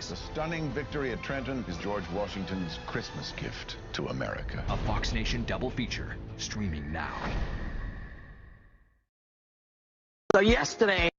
The stunning victory at Trenton is George Washington's Christmas gift to America. A Fox Nation double feature, streaming now. So yesterday,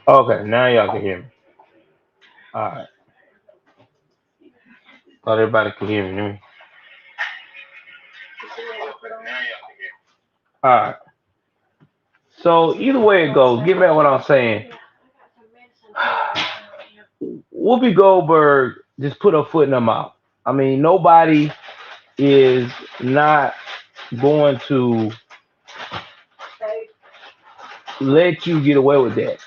Okay, now y'all can hear me. All right. Thought everybody could hear me. All right. So either way it goes, get back what I'm saying. Whoopi Goldberg just put her foot in her mouth. I mean, nobody is not going to let you get away with that.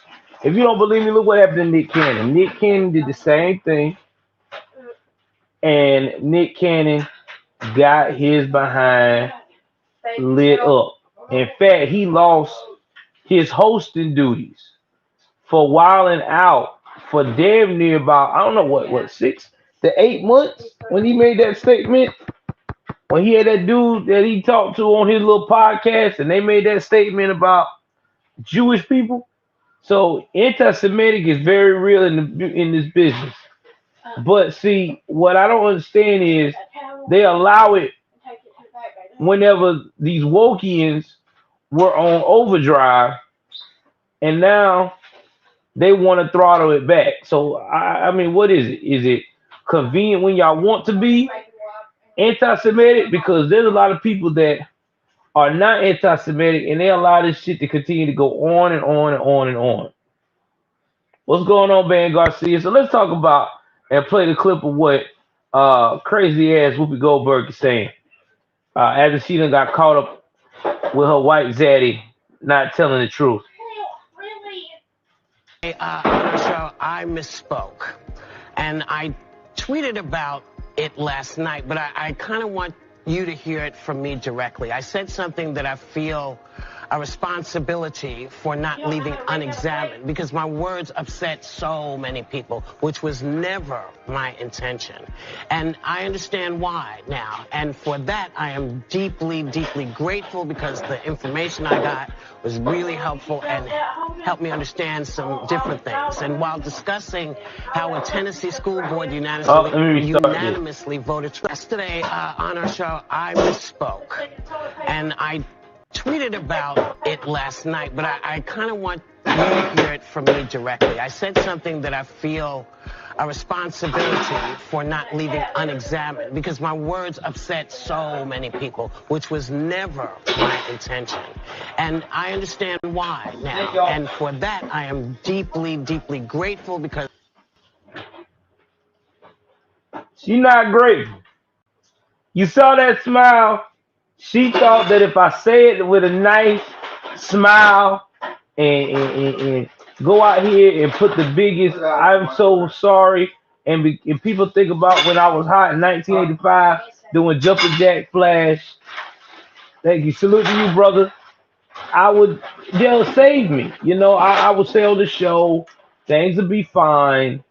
If you don't believe me, look what happened to Nick Cannon. Nick Cannon did the same thing, and Nick Cannon got his behind lit up. In fact, he lost his hosting duties for wilding out for damn near about, I don't know what 6 to 8 months when he made that statement. When he had that dude that he talked to on his little podcast, and they made that statement about Jewish people. So anti-Semitic is very real in this business. But see, what I don't understand is they allow it whenever these Wokians were on overdrive, and now they want to throttle it back. So I mean, what is it? Is it convenient when y'all want to be anti-Semitic? Because there's a lot of people that are not anti-Semitic, and they allow this shit to continue to go on and on and on and on. What's going on, Ben Garcia? So let's talk about and play the clip of what crazy ass Whoopi Goldberg is saying after she done got caught up with her white zaddy not telling the truth. so I misspoke, and I tweeted about it last night, but I kind of want you to hear it from me directly. I said something that I feel a responsibility for not leaving unexamined, because my words upset so many people, which was never my intention. And I understand why now. And for that, I am deeply, deeply grateful, because the information I got was really helpful and helped me understand some different things. And while discussing how a Tennessee school board unanimously voted yesterday on our show, I misspoke. And I tweeted about it last night, but I kind of want you to hear it from me directly. I said something that I feel a responsibility for not leaving unexamined, because my words upset so many people, which was never my intention. And I understand why now. And for that, I am deeply, deeply grateful, because she's not grateful. You saw that smile? She thought that if I say it with a nice smile and go out here and put the biggest "I'm so sorry," and people think about when I was hot in 1985 doing jumping jack flash. Thank you. Salute to you, brother. They'll save me. You know, I would say on the show, things will be fine.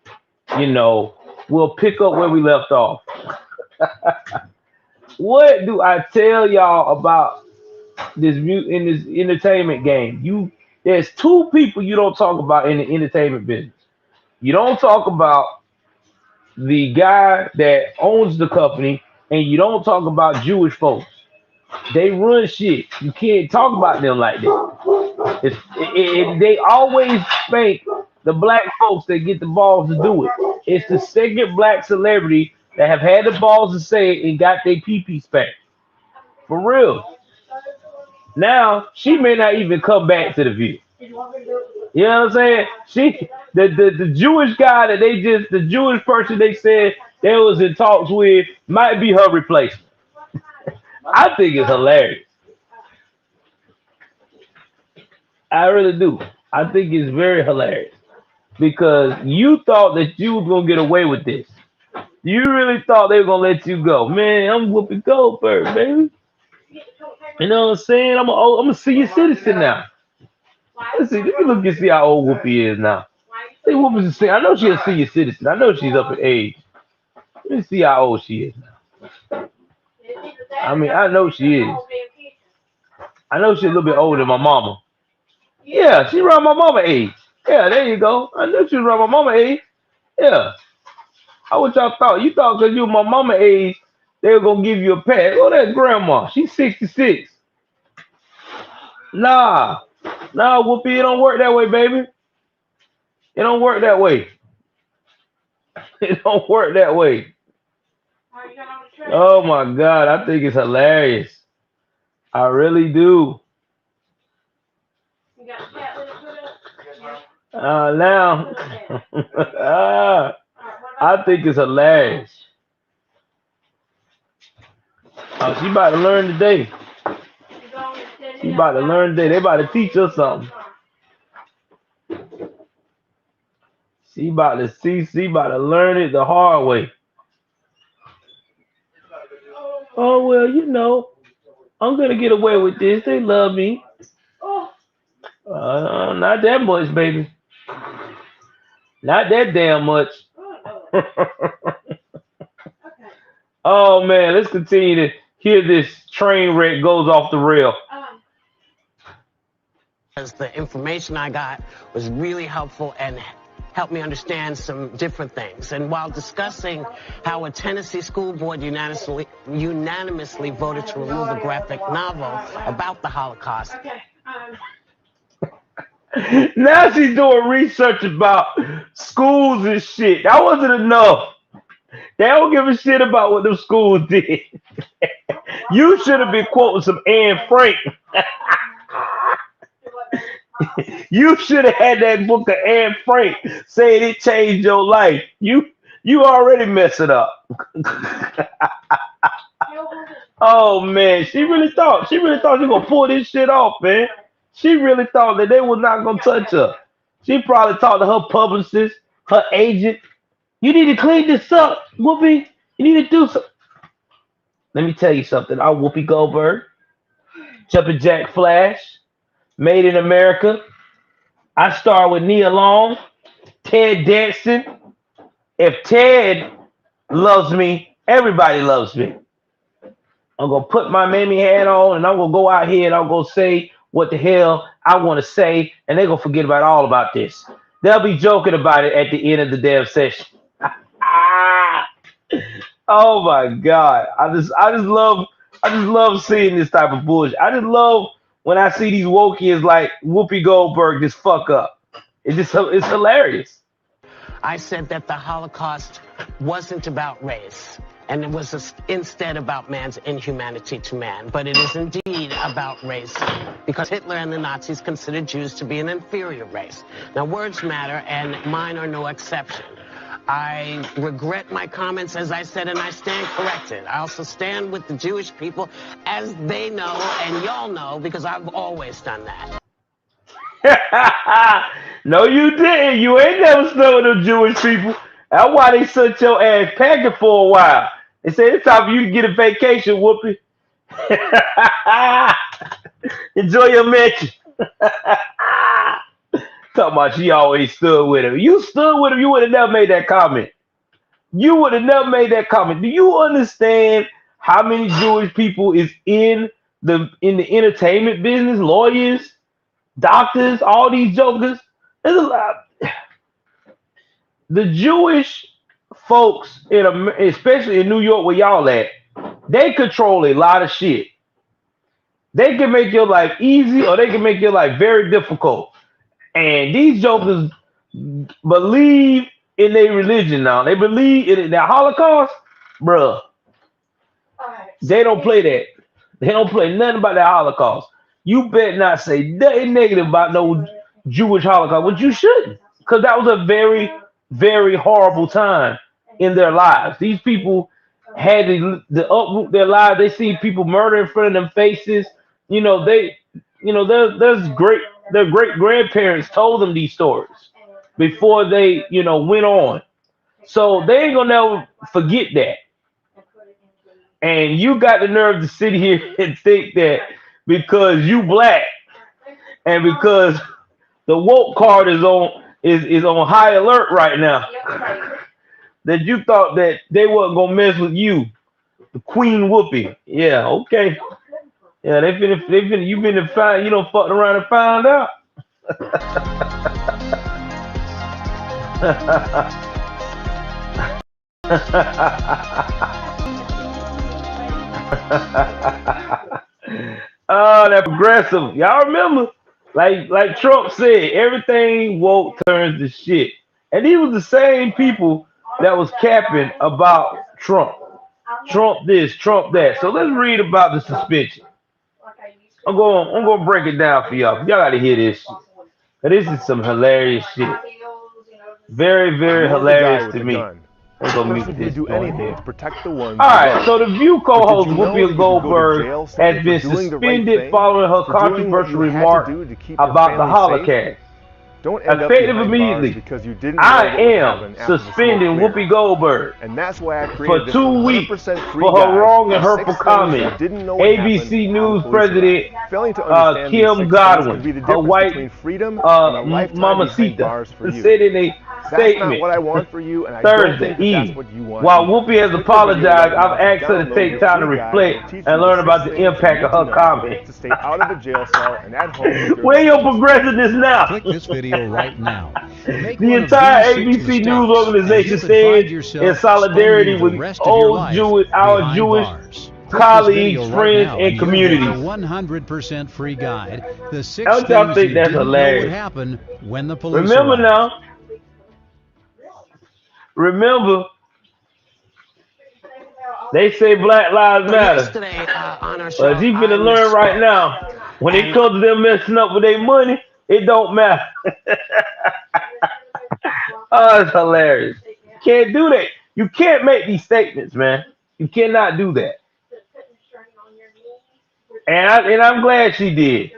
You know, we'll pick up where we left off. What do I tell y'all about this in this entertainment game? There's two people you don't talk about in the entertainment business. You don't talk about the guy that owns the company, and you don't talk about Jewish folks. They run shit. You can't talk about them like that. They always spank the black folks that get the balls to do it. It's the second black celebrity that have had the balls to say it and got their pee-pee spanked. For real. Now, she may not even come back to the View. You know what I'm saying? The Jewish guy the Jewish person they said they was in talks with might be her replacement. I think it's hilarious. I really do. I think it's very hilarious, because you thought that you was going to get away with this. You really thought they were going to let you go. Man, I'm Whoopi Goldberg, baby. You know what I'm saying? I'm a senior citizen now. Let's see. Let me look and see how old Whoopi is now. See, Whoopi's a senior. I know she's a senior citizen. I know she's up in age. Let me see how old she is now. I mean, I know she is. I know she's a little bit older than my mama. Yeah, she's around my mama age. Yeah, there you go. I knew she was around my mama age. Yeah. How what y'all thought? You thought because you were my mama age, they were going to give you a pass. Oh, that's grandma. She's 66. Nah, Whoopi, it don't work that way, baby. It don't work that way. It don't work that way. Oh, my God. I think it's hilarious. I really do. Now, I think it's hilarious. Oh, she about to learn today. She about to learn today. They about to teach us something. She about to learn it the hard way. Oh, well, you know, I'm going to get away with this. They love me. Not that much, baby. Not that damn much. Oh, man, let's continue to hear this train wreck goes off the rail. As the information I got was really helpful and helped me understand some different things. And while discussing how a Tennessee school board unanimously voted to remove a graphic novel about the Holocaust. Now she's doing research about schools and shit. That wasn't enough. They don't give a shit about what them schools did. You should have been quoting some Anne Frank. You should have had that book of Anne Frank saying it changed your life. You already mess it up. Oh man, she really thought she was gonna pull this shit off, man. She really thought that they was not gonna touch her. She probably talked to her publicist, her agent. You need to clean this up, Whoopi. You need to do something. Let me tell you something. I'm Whoopi Goldberg, Jumping Jack Flash. Made in America. I start with Nia Long, Ted Danson. If Ted loves me, everybody loves me. I'm gonna put my mammy hat on and I'm gonna go out here and I'm gonna say what the hell I want to say, and they're gonna forget about this. They'll be joking about it at the end of the damn session. Oh my god. I just love seeing this type of bullshit. I just love when I see these wokies like Whoopi Goldberg just fuck up. It's hilarious. I said that the Holocaust wasn't about race, and it was instead about man's inhumanity to man. But it is indeed about race, because Hitler and the Nazis considered Jews to be an inferior race. Now, words matter, and mine are no exception. I regret my comments, as I said, and I stand corrected. I also stand with the Jewish people, as they know, and y'all know, because I've always done that. No, you didn't. You ain't never stood with them Jewish people. That's why they sent your ass packing for a while. They said it's time for you to get a vacation, Whoopi. Enjoy your mention. Talking about she always stood with him. You stood with him, you would have never made that comment. You would have never made that comment. Do you understand how many Jewish people is in the entertainment business? Lawyers, doctors, all these jokers. There's a lot. The Jewish folks especially in New York where y'all at, they control a lot of shit. They can make your life easy or they can make your life very difficult. And these jokers believe in their religion now. They believe in the Holocaust, bruh. They don't play that. They don't play nothing about the Holocaust. You better not say nothing negative about no Jewish Holocaust, which you shouldn't, because that was a very, very horrible time in their lives. These people had to uproot their lives. They see people murder in front of them faces. Their great grandparents told them these stories before they, went on. So they ain't gonna never forget that. And you got the nerve to sit here and think that because you black and because the woke card is on high alert right now, that you thought that they wasn't gonna mess with you, the Queen Whoopi. Yeah, okay. Yeah, you been to find, fucking around and found out. Oh, that progressive. Y'all remember? Like Trump said, everything woke turns to shit. And these were the same people that was capping about Trump. Trump this, Trump that. So let's read about the suspension. I'm going to break it down for y'all. Y'all got to hear this shit. This is some hilarious shit. Very, very hilarious to me. I'm going to mute this going there. To protect the ones. All right, so the View co-host Whoopi Goldberg has been suspended following her controversial remark about the Holocaust. Don't end effective immediately. Because you didn't I am suspending Whoopi Goldberg and that's why I created for 2 weeks for her wrong and hurtful comment. ABC News president Kim Godwin, her white mamacita, said in a statement what I want for you, and I Thursday evening. While Whoopi has apologized, I've asked her to take time to reflect and learn about the impact of her comment. To stay out of the jail cell and at home. Where your progressiveness now? Click this video right now. The entire ABC News organization stands in solidarity with our Jewish colleagues, friends, and communities. 100% free guide. The 6 Don't y'all things think you that's didn't hilarious? know would happen when the police Remember arrived. now. Remember, they say Black Lives Matter. Yesterday, on our show, But you finna learn right now, when it comes to them messing up with their money, it don't matter. Oh, it's hilarious. You can't do that. You can't make these statements, man. You cannot do that. And I'm glad she did.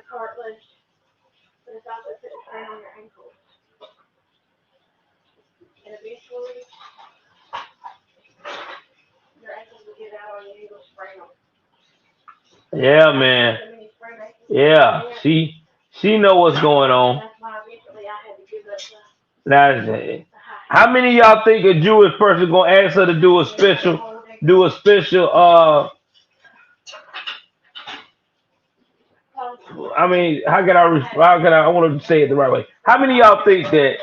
Yeah, man. Yeah, she She know what's going on. That's it. How many of y'all think a Jewish person gonna ask her to do a special? I mean, I want to say it the right way. How many of y'all think that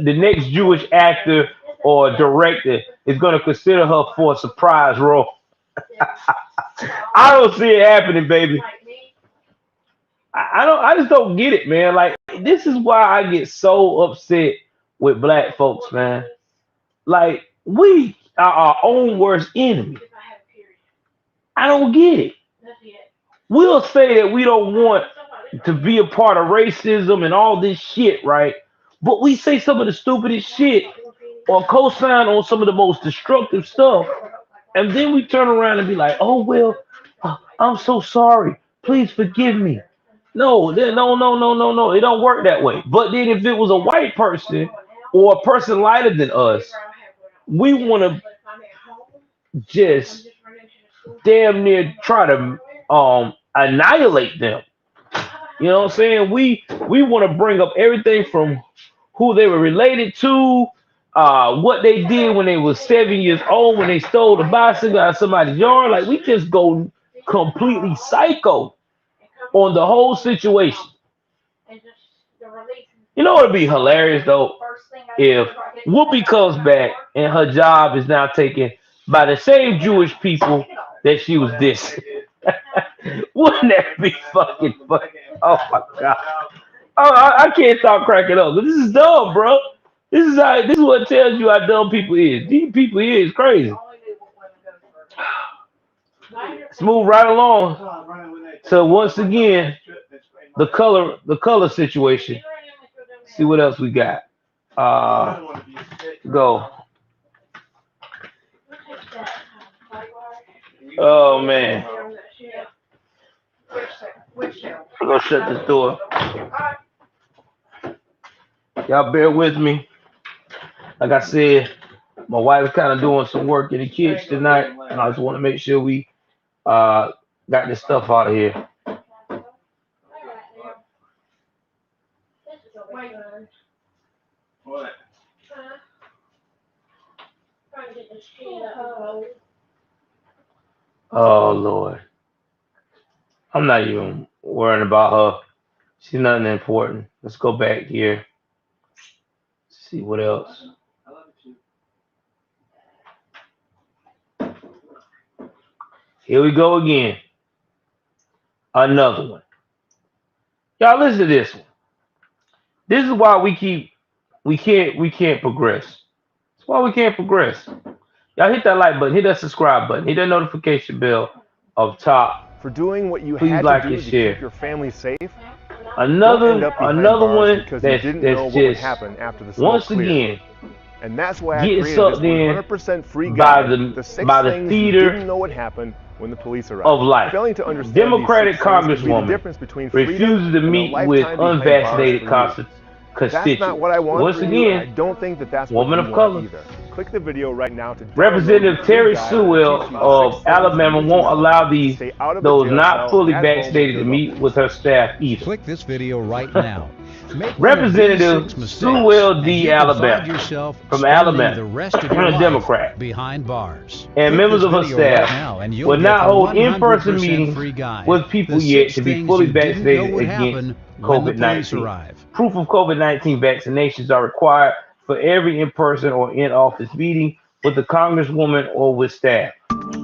the next Jewish actor or director is going to consider her for a surprise role? I don't see it happening, baby. I just don't get it, man. Like, this is why I get so upset with black folks, man. Like, we are our own worst enemy. I don't get it. We'll say that we don't want to be a part of racism and all this shit, right? But we say some of the stupidest shit or co-sign on some of the most destructive stuff. And then we turn around and be like, oh, well, I'm so sorry. Please forgive me. No. It don't work that way. But then if it was a white person or a person lighter than us, we want to just damn near try to annihilate them. You know what I'm saying? We want to bring up everything from who they were related to, what they did when they was 7 years old, when they stole the bicycle out of somebody's yard. Like, we just go completely psycho on the whole situation. You know, it'd be hilarious though if Whoopi comes back and her job is now taken by the same Jewish people that she was dissing. Wouldn't that be fucking funny? Oh my god! Oh, I can't stop cracking up. This is dumb, bro. This is what tells you how dumb people is. These people here is crazy. Let's move right along. So once again, the color situation. See what else we got. Go. Oh man. I'm gonna shut this door. Y'all bear with me. Like I said, my wife's kind of doing some work in the kids tonight, and I just want to make sure we got this stuff out of here. What? Oh Lord. I'm not even worrying about her. She's nothing important. Let's go back here. See what else. Here we go again. Another one. Y'all listen to this one. This is why we can't progress. That's why we can't progress. Y'all hit that like button, hit that subscribe button, hit that notification bell up top. For doing what you Please had like to do and to share. keep your family safe. Another one because that's you didn't know what would just happen after the smoke once cleared. again And that's why I getting created sucked this in 100% free by guide. the six by the things you theater didn't know what happened when the police arrived. of life. Failing to understand Democratic these 6 things could be the congresswoman difference between freedom refuses to and a meet lifetime with behind bars unvaccinated for you. That's constituents. not what I want Once for you, and I again, don't think that that's woman what you of want color. either. Click the video right now to Representative Terry Sewell of Alabama won't allow those not fully vaccinated to meet with her staff either. Click this video right now. Make Representative Sewell D. Alabama from Alabama, the rest of your life Democrat, behind bars. and Click members this of her video staff right now and you'll will get not the hold in-person 100% meetings free guide. with people The yet 6 to be things fully you didn't know vaccinated would against happen when the police COVID-19. arrive. Proof of COVID-19 vaccinations are required for every in-person or in-office meeting with the Congresswoman or with staff.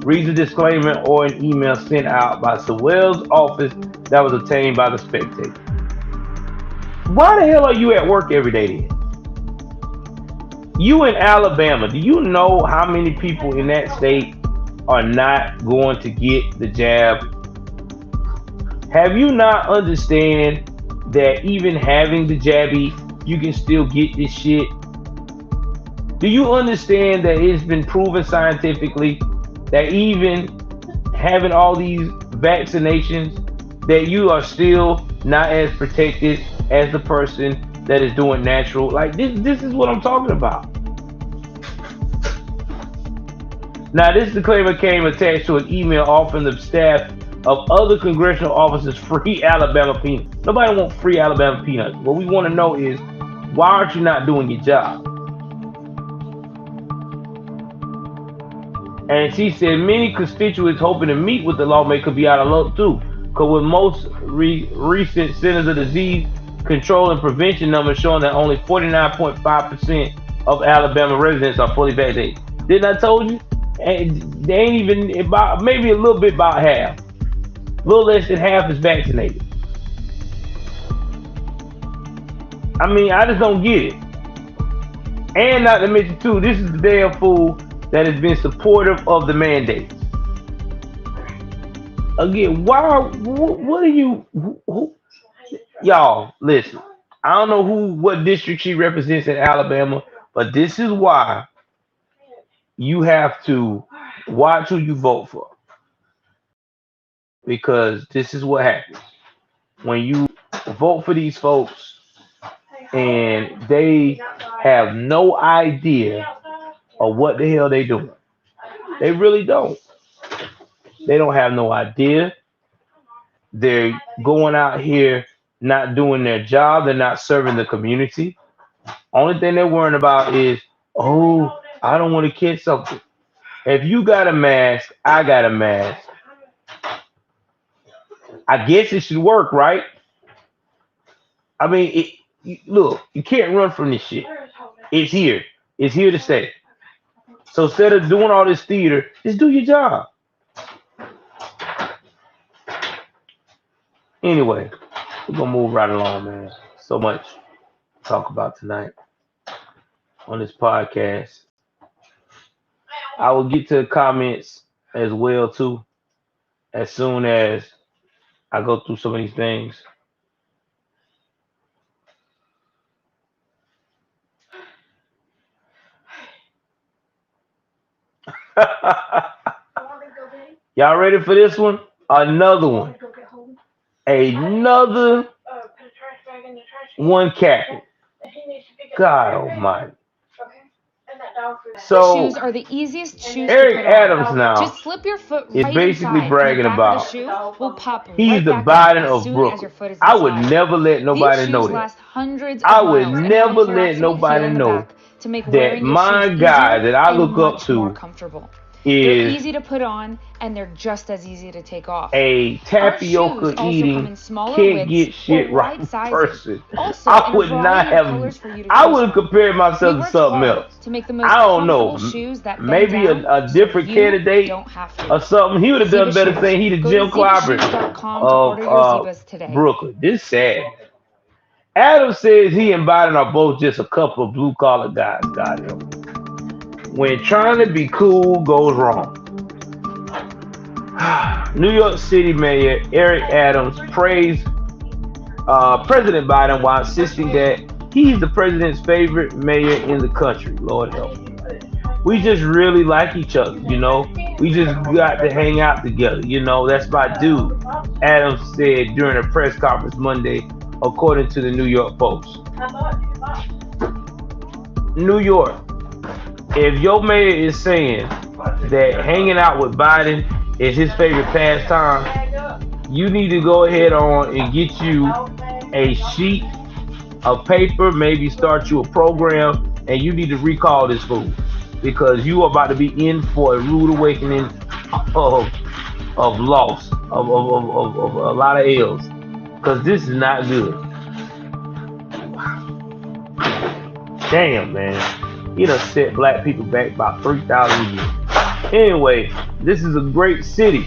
Reads a disclaimer or an email sent out by Sewell's office that was obtained by the Spectator. Why the hell are you at work every day then? You in Alabama, do you know how many people in that state are not going to get the jab? Have you not understand that even having the jabby, you can still get this shit? Do you understand that it's been proven scientifically that even having all these vaccinations, that you are still not as protected as the person that is doing natural? Like, this is what I'm talking about. Now, this disclaimer came attached to an email offering the staff of other congressional officers free Alabama peanuts. Nobody wants free Alabama peanuts. What we want to know is, why aren't you not doing your job? And she said many constituents hoping to meet with the lawmaker could be out of luck too. Because with most recent Centers of Disease Control and Prevention numbers showing that only 49.5% of Alabama residents are fully vaccinated. Didn't I told you? And they ain't even about, maybe a little bit about half. A little less than half is vaccinated. I mean, I just don't get it. And not to mention too, this is the damn fool that has been supportive of the mandates. Again, why? What are you? Y'all, listen. I don't know what district she represents in Alabama, but this is why you have to watch who you vote for, because this is what happens when you vote for these folks and they have no idea of what the hell they doing. They really don't. They don't have no idea. They're going out here not doing their job. They're not serving the community. Only thing they're worrying about is, oh, I don't want to catch something. If you got a mask, I got a mask. I guess it should work, right? I mean, look, you can't run from this shit. It's here. It's here to stay. So instead of doing all this theater, just do your job. Anyway, we're going to move right along, man. So much to talk about tonight on this podcast. I will get to the comments as well, too, as soon as I go through some of these things. Y'all ready for this one? Another one. Another one captain. God almighty. So shoes are the easiest shoes Eric to put Adams on. now Just slip your foot is right basically inside, bragging and the back about of the shoe will pop he's right the back Biden up as of soon as Brooklyn. your foot is I would inside. never let nobody These know shoes that. last hundreds of I would miles and never have let natural nobody heel in the know back to make that wearing your my shoes guy easier that I and look up much more to comfortable. They're is easy to put on, and they're just as easy to take off. a Our shoes tapioca also come eating in smaller can't widths get or shit right wide sizes. person. Also, I in a would not variety of have. colors for you to I choose would have from. compared We myself to worked something hard else. to make the most I don't know. comfortable shoes that bend Maybe down a so different you candidate don't have to. or something. He would have done Ziba better Shoes. saying he the Go to Jim Clyburn zibashoes.com to order your of Zibas today. Brooklyn. This is sad. Adam says he and Biden are both just a couple of blue collar guys. God help me. When trying to be cool goes wrong. New York City Mayor Eric Adams praised President Biden while insisting that he's the president's favorite mayor in the country. Lord help. We just really like each other, you know. We just got to hang out together, you know. That's my dude, Adams said during a press conference Monday, according to the New York Post. New York, if your mayor is saying that hanging out with Biden is his favorite pastime, you need to go ahead on and get you a sheet of paper, maybe start you a program, and you need to recall this fool, because you are about to be in for a rude awakening of loss, of a lot of L's, because this is not good. Damn, man. He done set black people back about 3,000 years. Anyway, this is a great city,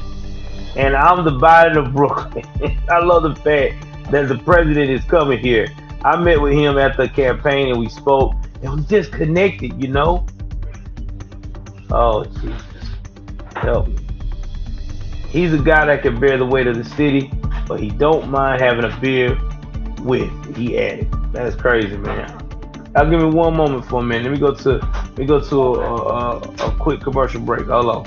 and I'm the Biden of Brooklyn. I love the fact that the president is coming here. I met with him at the campaign, and we spoke, and we just connected, you know? Oh, Jesus. Help me. He's a guy that can bear the weight of the city, but he don't mind having a beer with, he added. That's crazy, man. I'll give me one moment for a minute. Let me go to a quick commercial break. Hold on.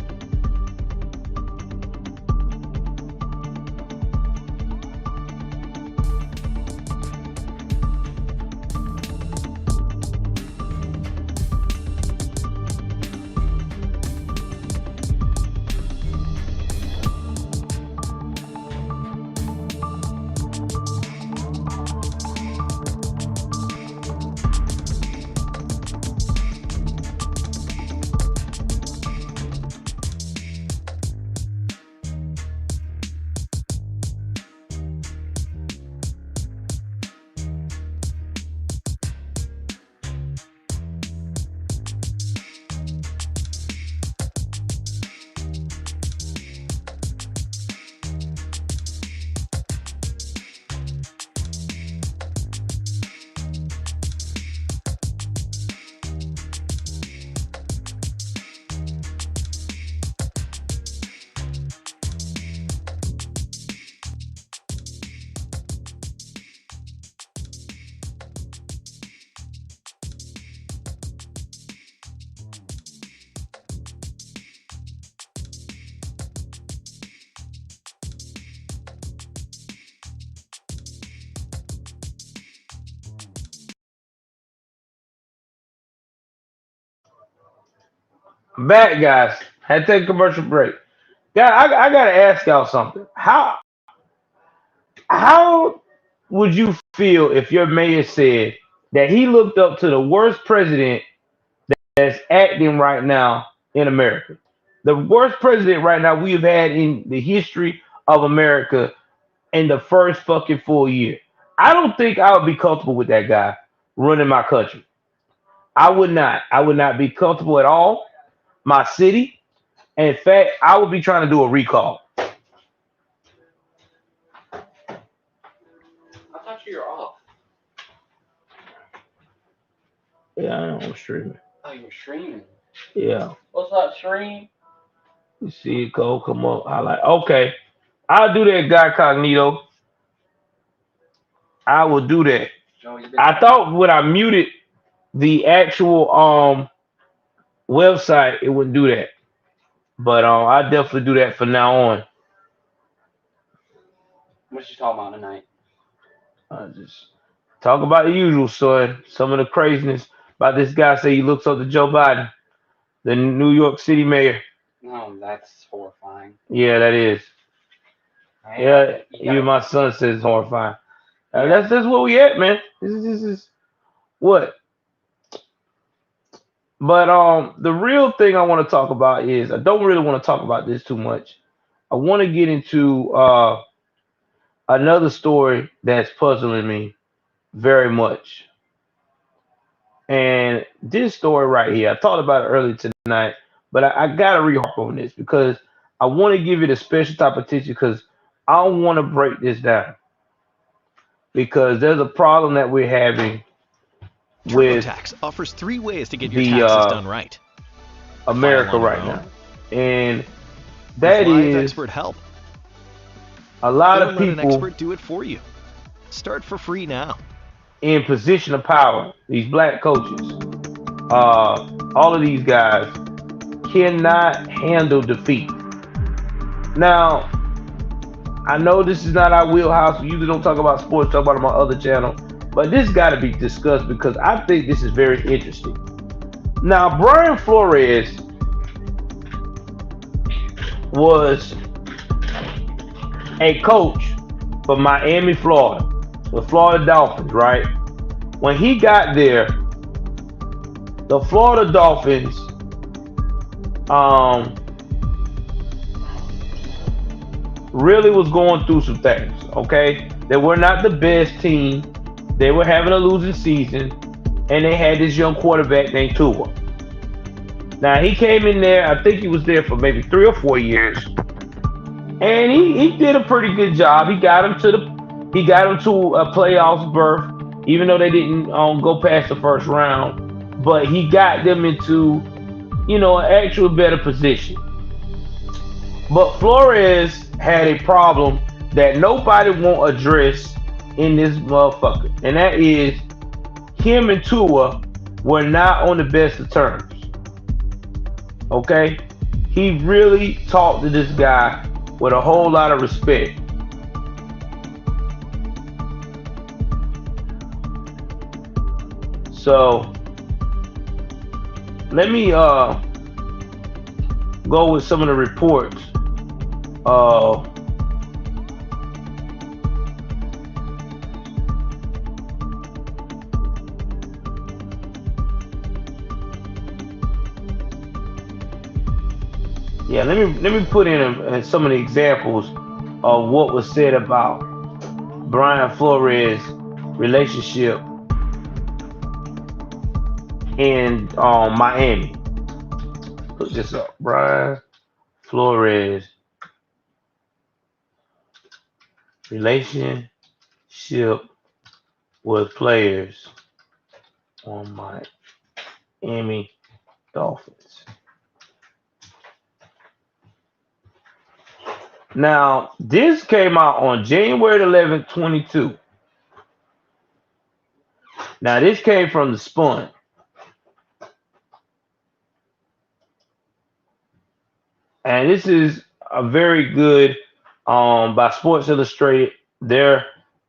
Back, guys. Had to take a commercial break. Yeah, I gotta ask y'all something. How would you feel if your mayor said that he looked up to the worst president that's acting right now in America? The worst president right now we've had in the history of America in the first fucking full year. I don't think I would be comfortable with that guy running my country. I would not. I would not be comfortable at all. My city. In fact, I would be trying to do a recall. I thought you were off. Yeah, I know I'm streaming. Oh, you're streaming. Yeah. What's up, stream? You see it go, come up. I like, okay. I'll do that, guy Cognito. I will do that. Joey, I thought when I muted the actual website, it wouldn't do that. But I definitely do that from now on. what you talking about tonight? I just talk about the usual, son. Some of the craziness about this guy say he looks up to Joe Biden, the New York City mayor. No, that's horrifying. Yeah, that is. Yeah, even my son says it's horrifying. That's where we at, man. This is what. But the real thing I want to talk about is I don't really want to talk about this too much. I want to get into another story that's puzzling me very much. And this story right here, I talked about it earlier tonight, but I got to reharp on this because I want to give it a special type of attention because I want to break this down. Because there's a problem that we're having with TurboTax offers 3 ways to get your the taxes done right. America File on right your now. own. And that With live is expert help. a lot Or of let an people expert do it for you. Start for free now. in position of power, these black coaches, all of these guys cannot handle defeat. Now, I know this is not our wheelhouse. We usually don't talk about sports, talk about it on my other channel. But this got to be discussed because I think this is very interesting. Now, Brian Flores was a coach for Miami, Florida, the Florida Dolphins, right? When he got there, the Florida Dolphins really was going through some things, okay? They were not the best team. They were having a losing season, and they had this young quarterback named Tua. Now, he came in there, I think he was there for maybe 3 or 4 years, and he did a pretty good job. He got him to a playoffs berth, even though they didn't go past the first round, but he got them into, an actual better position. But Flores had a problem that nobody won't address in this motherfucker. And that is him and Tua were not on the best of terms. Okay? He really talked to this guy with a whole lot of respect. So let me go with some of the reports. Yeah, let me put in some of the examples of what was said about Brian Flores' relationship in Miami. Look this up. Brian Flores relationship with players on Miami Dolphins. Now, this came out on January 11th, 22. Now, this came from the Spun. And this is a very good by Sports Illustrated. They're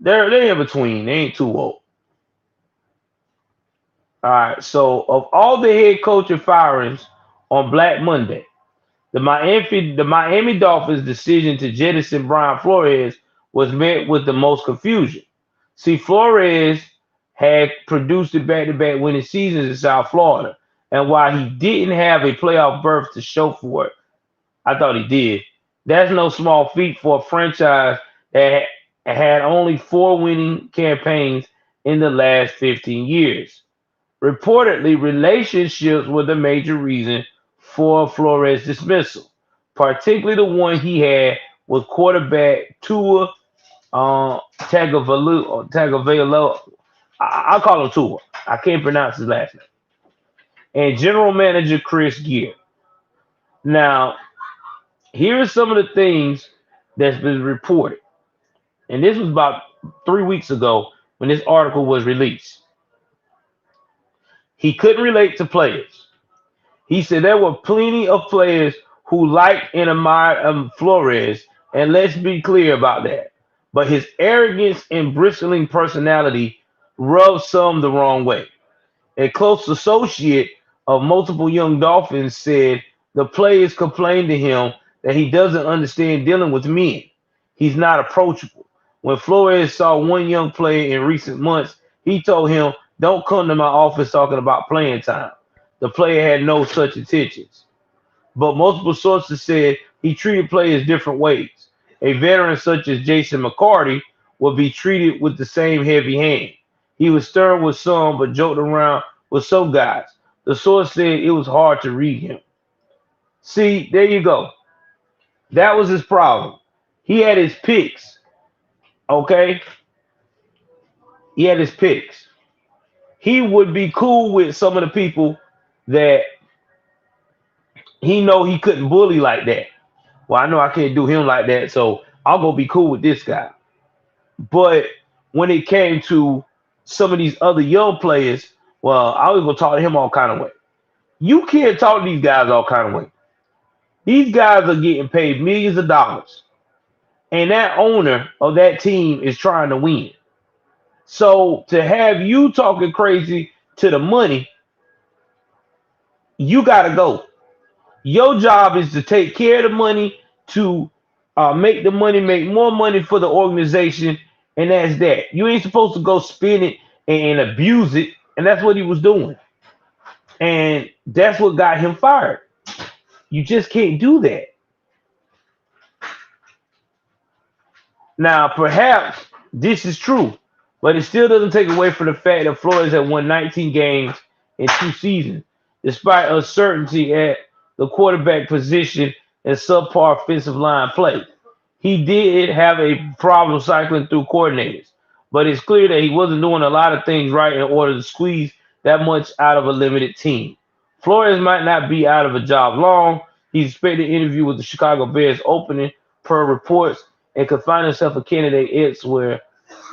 in between. They ain't too old. All right. So of all the head coaching firings on Black Monday. The Miami Dolphins' decision to jettison Brian Flores was met with the most confusion. See, Flores had produced a back-to-back winning seasons in South Florida, and while he didn't have a playoff berth to show for it, I thought he did. That's no small feat for a franchise that had only 4 winning campaigns in the last 15 years. Reportedly, relationships were the major reason for Flores' dismissal, particularly the one he had with quarterback Tua Tagovailoa. I call him Tua. I can't pronounce his last name. And general manager Chris Gear. Now, here are some of the things that's been reported. And this was about 3 weeks ago when this article was released. He couldn't relate to players. He said there were plenty of players who liked and admired Flores, and let's be clear about that. But his arrogance and bristling personality rubbed some the wrong way. A close associate of multiple young Dolphins said the players complained to him that he doesn't understand dealing with men. He's not approachable. When Flores saw one young player in recent months, he told him, "Don't come to my office talking about playing time." The player had no such intentions. But multiple sources said he treated players different ways. A veteran such as Jason McCarty would be treated with the same heavy hand. He was stern with some, but joked around with some guys. The source said it was hard to read him. See, there you go. That was his problem. He had his picks. Okay? He had his picks. He would be cool with some of the people that he know he couldn't bully like that. Well, I know I can't do him like that, so I'll go be cool with this guy. But when it came to some of these other young players, well, I was gonna talk to him all kind of way. You can't talk to these guys all kind of way. These guys are getting paid millions of dollars, and that owner of that team is trying to win. So to have you talking crazy to the money, you gotta go. Your job is to take care of the money, to make the money, make more money for the organization, and that's that. You ain't supposed to go spend it and abuse it, and that's what he was doing. And that's what got him fired. You just can't do that. Now, perhaps this is true, but it still doesn't take away from the fact that Flores had won 19 games in 2 seasons, despite uncertainty at the quarterback position and subpar offensive line play. He did have a problem cycling through coordinators, but it's clear that he wasn't doing a lot of things right in order to squeeze that much out of a limited team. Flores might not be out of a job long. He's expected to interview with the Chicago Bears opening per reports and could find himself a candidate elsewhere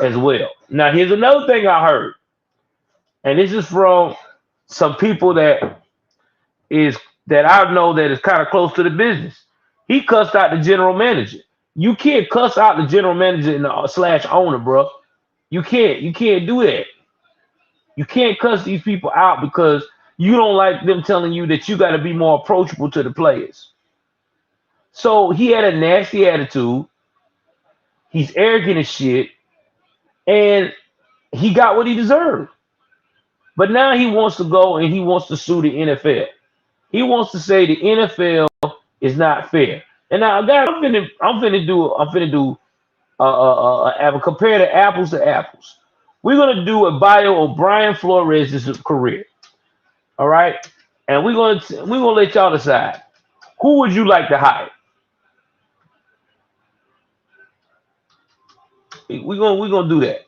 as well. Now, here's another thing I heard, and this is from some people that I know that is kind of close to the business. He cussed out the general manager. You can't cuss out the general manager and slash owner, bro. You can't. You can't do that. You can't cuss these people out because you don't like them telling you that you got to be more approachable to the players. So he had a nasty attitude. He's arrogant as shit, and he got what he deserved. But now he wants to go and he wants to sue the NFL. He wants to say the NFL is not fair. And now, guys, I'm finna do compare the apples to apples. We're gonna do a bio of Brian Flores' career. All right, and we're gonna let y'all decide who would you like to hire. We're gonna do that.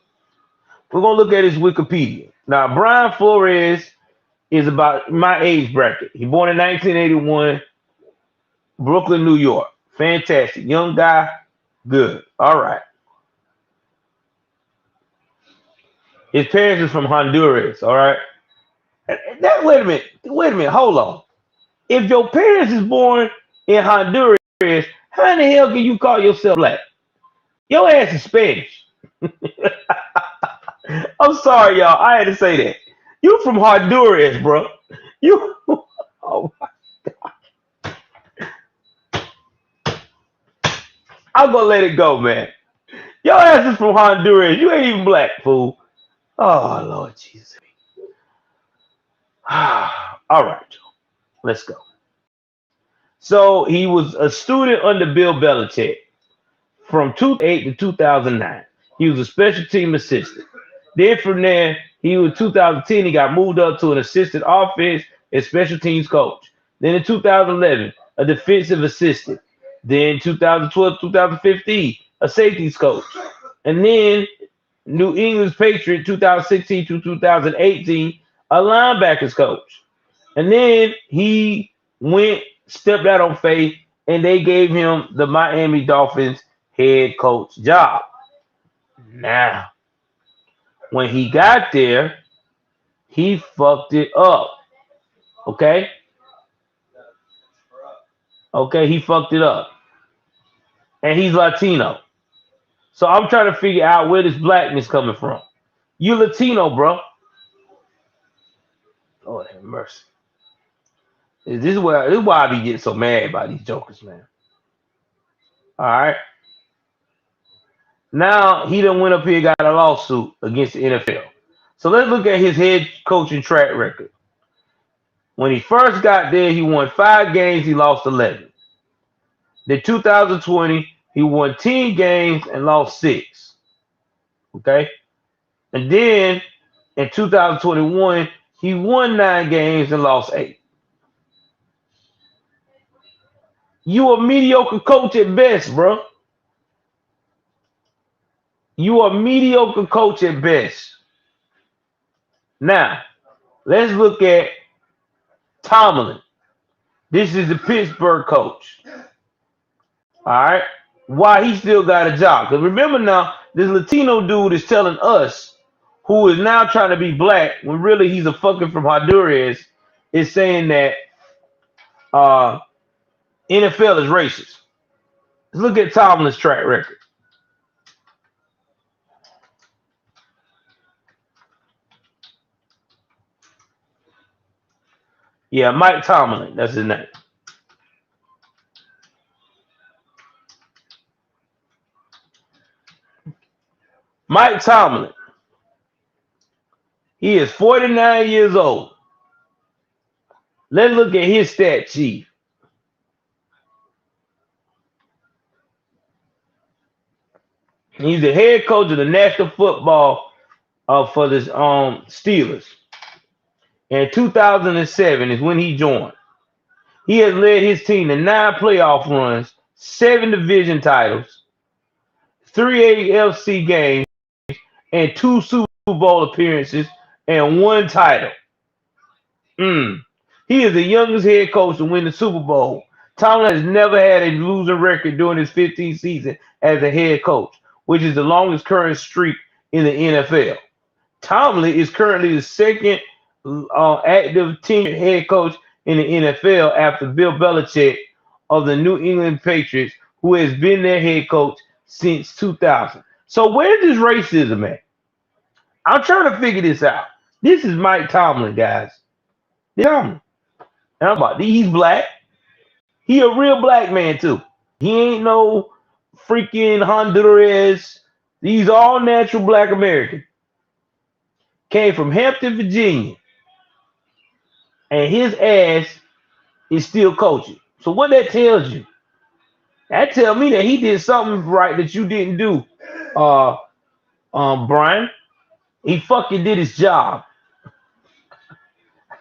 We're gonna look at his Wikipedia. Now, Brian Flores is about my age bracket. He born in 1981, Brooklyn, New York. Fantastic. Young guy, good. All right. His parents is from Honduras, all right? Wait a minute, hold on. If your parents is born in Honduras, how in the hell can you call yourself black? Your ass is Spanish. I'm sorry, y'all. I had to say that. You from Honduras, bro. You. Oh my God. I'm gonna let it go, man. Your ass is from Honduras. You ain't even black, fool. Oh Lord Jesus. All right, Joe. Let's go. So he was a student under Bill Belichick from 2008 to 2009. He was a special team assistant. Then from there, he was 2010. He got moved up to an assistant offense and special teams coach. Then in 2011, a defensive assistant. Then 2012, 2015, a safeties coach. And then New England's Patriot 2016 to 2018, a linebackers coach. And then he stepped out on faith, and they gave him the Miami Dolphins head coach job. Now, when he got there, he fucked it up. Okay? Okay, he fucked it up. And he's Latino. So I'm trying to figure out where this blackness coming from. You Latino, bro. Lord have mercy. This is why I be getting so mad about these jokers, man. All right. Now he done went up here and got a lawsuit against the NFL. So let's look at his head coaching track record. When he first got there, he won 5 games, he lost 11. Then 2020, he won 10 games and lost 6. Okay? And then in 2021, he won 9 games and lost 8. You a mediocre coach at best, bro. You a mediocre coach at best. Now, let's look at Tomlin. This is the Pittsburgh coach. All right? Why he still got a job? Because remember now, this Latino dude is telling us, who is now trying to be black, when really he's a fucking from Honduras, is saying that NFL is racist. Let's look at Tomlin's track record. Yeah, Mike Tomlin, that's his name. Mike Tomlin. He is 49 years old. Let's look at his stat sheet. He's the head coach of the National Football for the Steelers. In 2007 is when he joined. He has led his team to 9 playoff runs, 7 division titles, 3 AFC games, and 2 Super Bowl appearances, and 1 title. He is the youngest head coach to win the Super Bowl. Tomlin has never had a losing record during his 15th season as a head coach, which is the longest current streak in the NFL. Tomlin is currently the second active team head coach in the NFL after Bill Belichick of the New England Patriots, who has been their head coach since 2000. So where's this racism at? I'm trying to figure this out. This is Mike Tomlin, guys. Tomlin. And I'm about, he's black. He a real black man too. He ain't no freaking Honduras. He's all natural black American. Came from Hampton, Virginia. And his ass is still coaching. So what that tells you? That tells me that he did something right that you didn't do, Brian. He fucking did his job.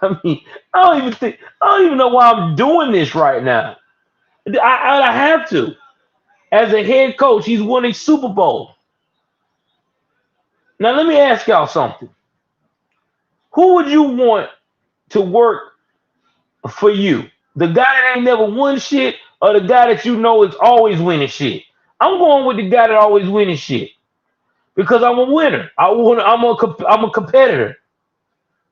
I mean, I don't even know why I'm doing this right now. I have to. As a head coach, he's won a Super Bowl. Now let me ask y'all something. Who would you want to work for you? The guy that ain't never won shit, or the guy that you know is always winning shit? I'm going with the guy that always winning shit because I'm a winner. I'm a competitor.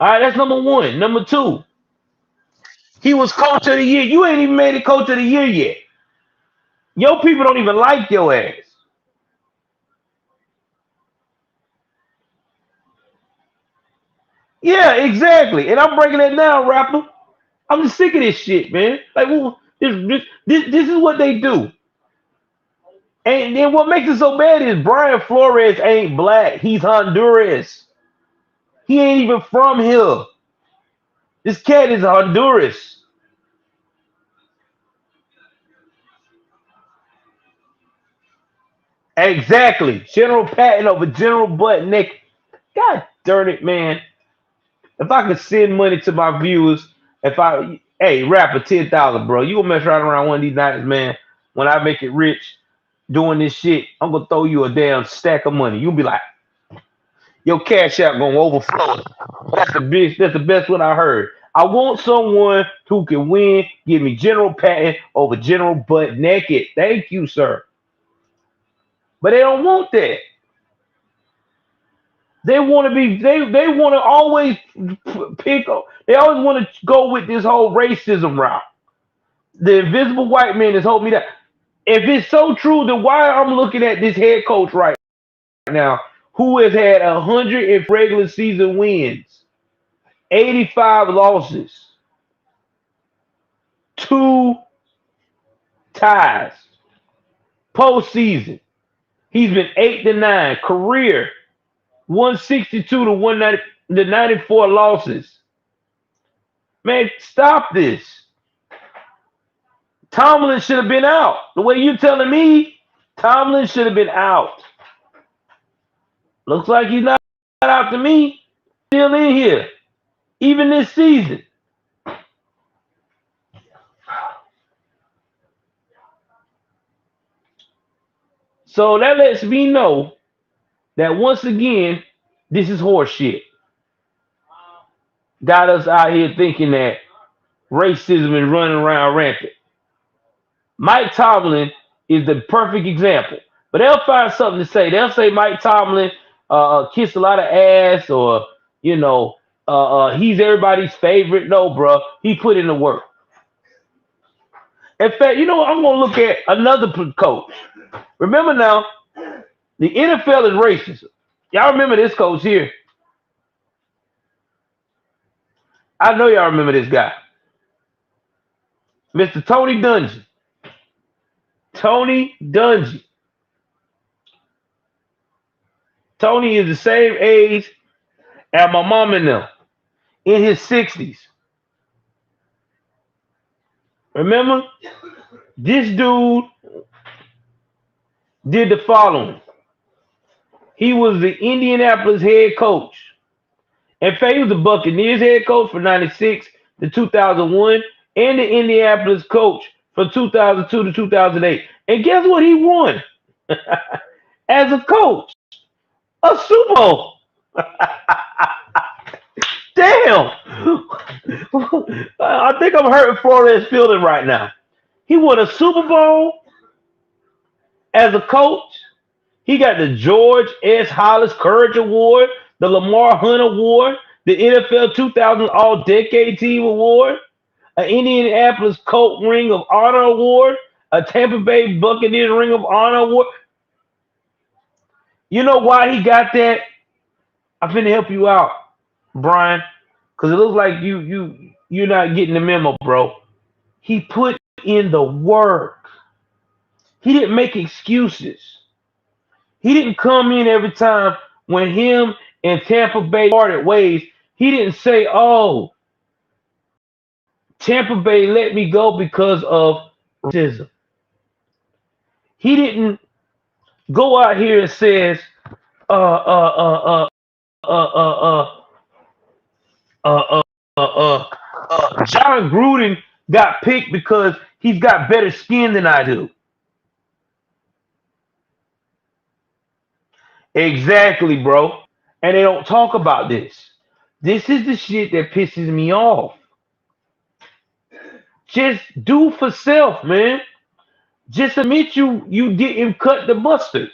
All right, that's number 1. Number 2, he was coach of the year. You ain't even made it coach of the year yet. Your people don't even like your ass. Yeah, exactly. And I'm breaking that down, rapper. I'm just sick of this shit, man. Like, well, this is what they do. And then what makes it so bad is Brian Flores ain't black. He's Honduras. He ain't even from here. This cat is Honduras. Exactly. General Patton over General Butt Naked. God darn it, man. If I could send money to my viewers, hey, rapper, 10,000, bro. You gonna mess around one of these nights, man. When I make it rich doing this shit, I'm gonna throw you a damn stack of money. You'll be like, your cash app gonna overflow. That's the best one I heard. I want someone who can win. Give me General Patton over General Butt Naked. Thank you, sir. But they don't want that. They want to be. They want to always pick up. They always want to go with this whole racism route. The invisible white man is holding me down. If it's so true, then why I'm looking at this head coach right now, who has had 100 in regular season wins, 85 losses, 2 ties, postseason. He's been 8-9 career, 162 to 190 to 94 losses. Man, stop this. Tomlin should have been out. The way you're telling me, Tomlin should have been out. Looks like he's not out to me. Still in here, even this season. So that lets me know that once again, this is horse shit. Got us out here thinking that racism is running around rampant. Mike Tomlin is the perfect example. But they'll find something to say. They'll say Mike Tomlin kissed a lot of ass, or he's everybody's favorite. No, bro, he put in the work. In fact, I'm gonna look at another coach. Remember now, the NFL is racist. Y'all remember this coach here? I know y'all remember this guy, Mr. Tony Dungy. Tony Dungy. Tony is the same age as my mom and them, in his 60s. Remember? This dude did the following. He was the Indianapolis head coach. In fact, he was the Buccaneers head coach from 96 to 2001 and the Indianapolis coach from 2002 to 2008. And guess what he won as a coach? A Super Bowl. Damn. I think I'm hurting Flores' feeling right now. He won a Super Bowl as a coach. He got the George S. Hollis Courage Award, the Lamar Hunt Award, the NFL 2000 All-Decade Team Award, an Indianapolis Colt Ring of Honor Award, a Tampa Bay Buccaneers Ring of Honor Award. You know why he got that? I'm finna help you out, Brian, because it looks like you're not getting the memo, bro. He put in the work. He didn't make excuses. He didn't come in every time when him and Tampa Bay parted ways. He didn't say, "Oh, Tampa Bay let me go because of racism." He didn't go out here and says, John Gruden got picked because he's got better skin than I do. Exactly, bro. And they don't talk about this. This is the shit that pisses me off. Just do for self, man. Just admit you didn't cut the mustard.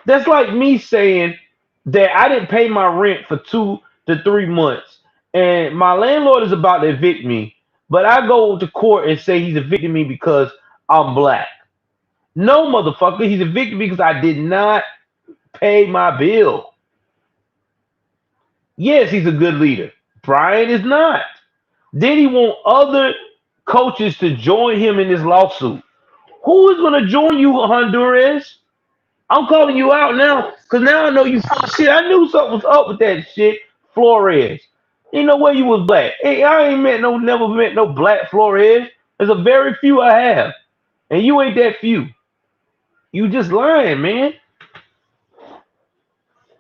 That's like me saying that I didn't pay my rent for 2 to 3 months, and my landlord is about to evict me, but I go to court and say he's evicting me because I'm black. No, motherfucker, he's evicting me because I did not pay my bill. Yes, he's a good leader. Brian is not. Then he want other coaches to join him in this lawsuit. Who is gonna join you, Honduras? I'm calling you out now, cause now I know you full of shit. I knew something was up with that shit, Flores. Ain't no way you was black. Hey, I ain't never met no black Flores. There's a very few I have, and you ain't that few. You just lying, man.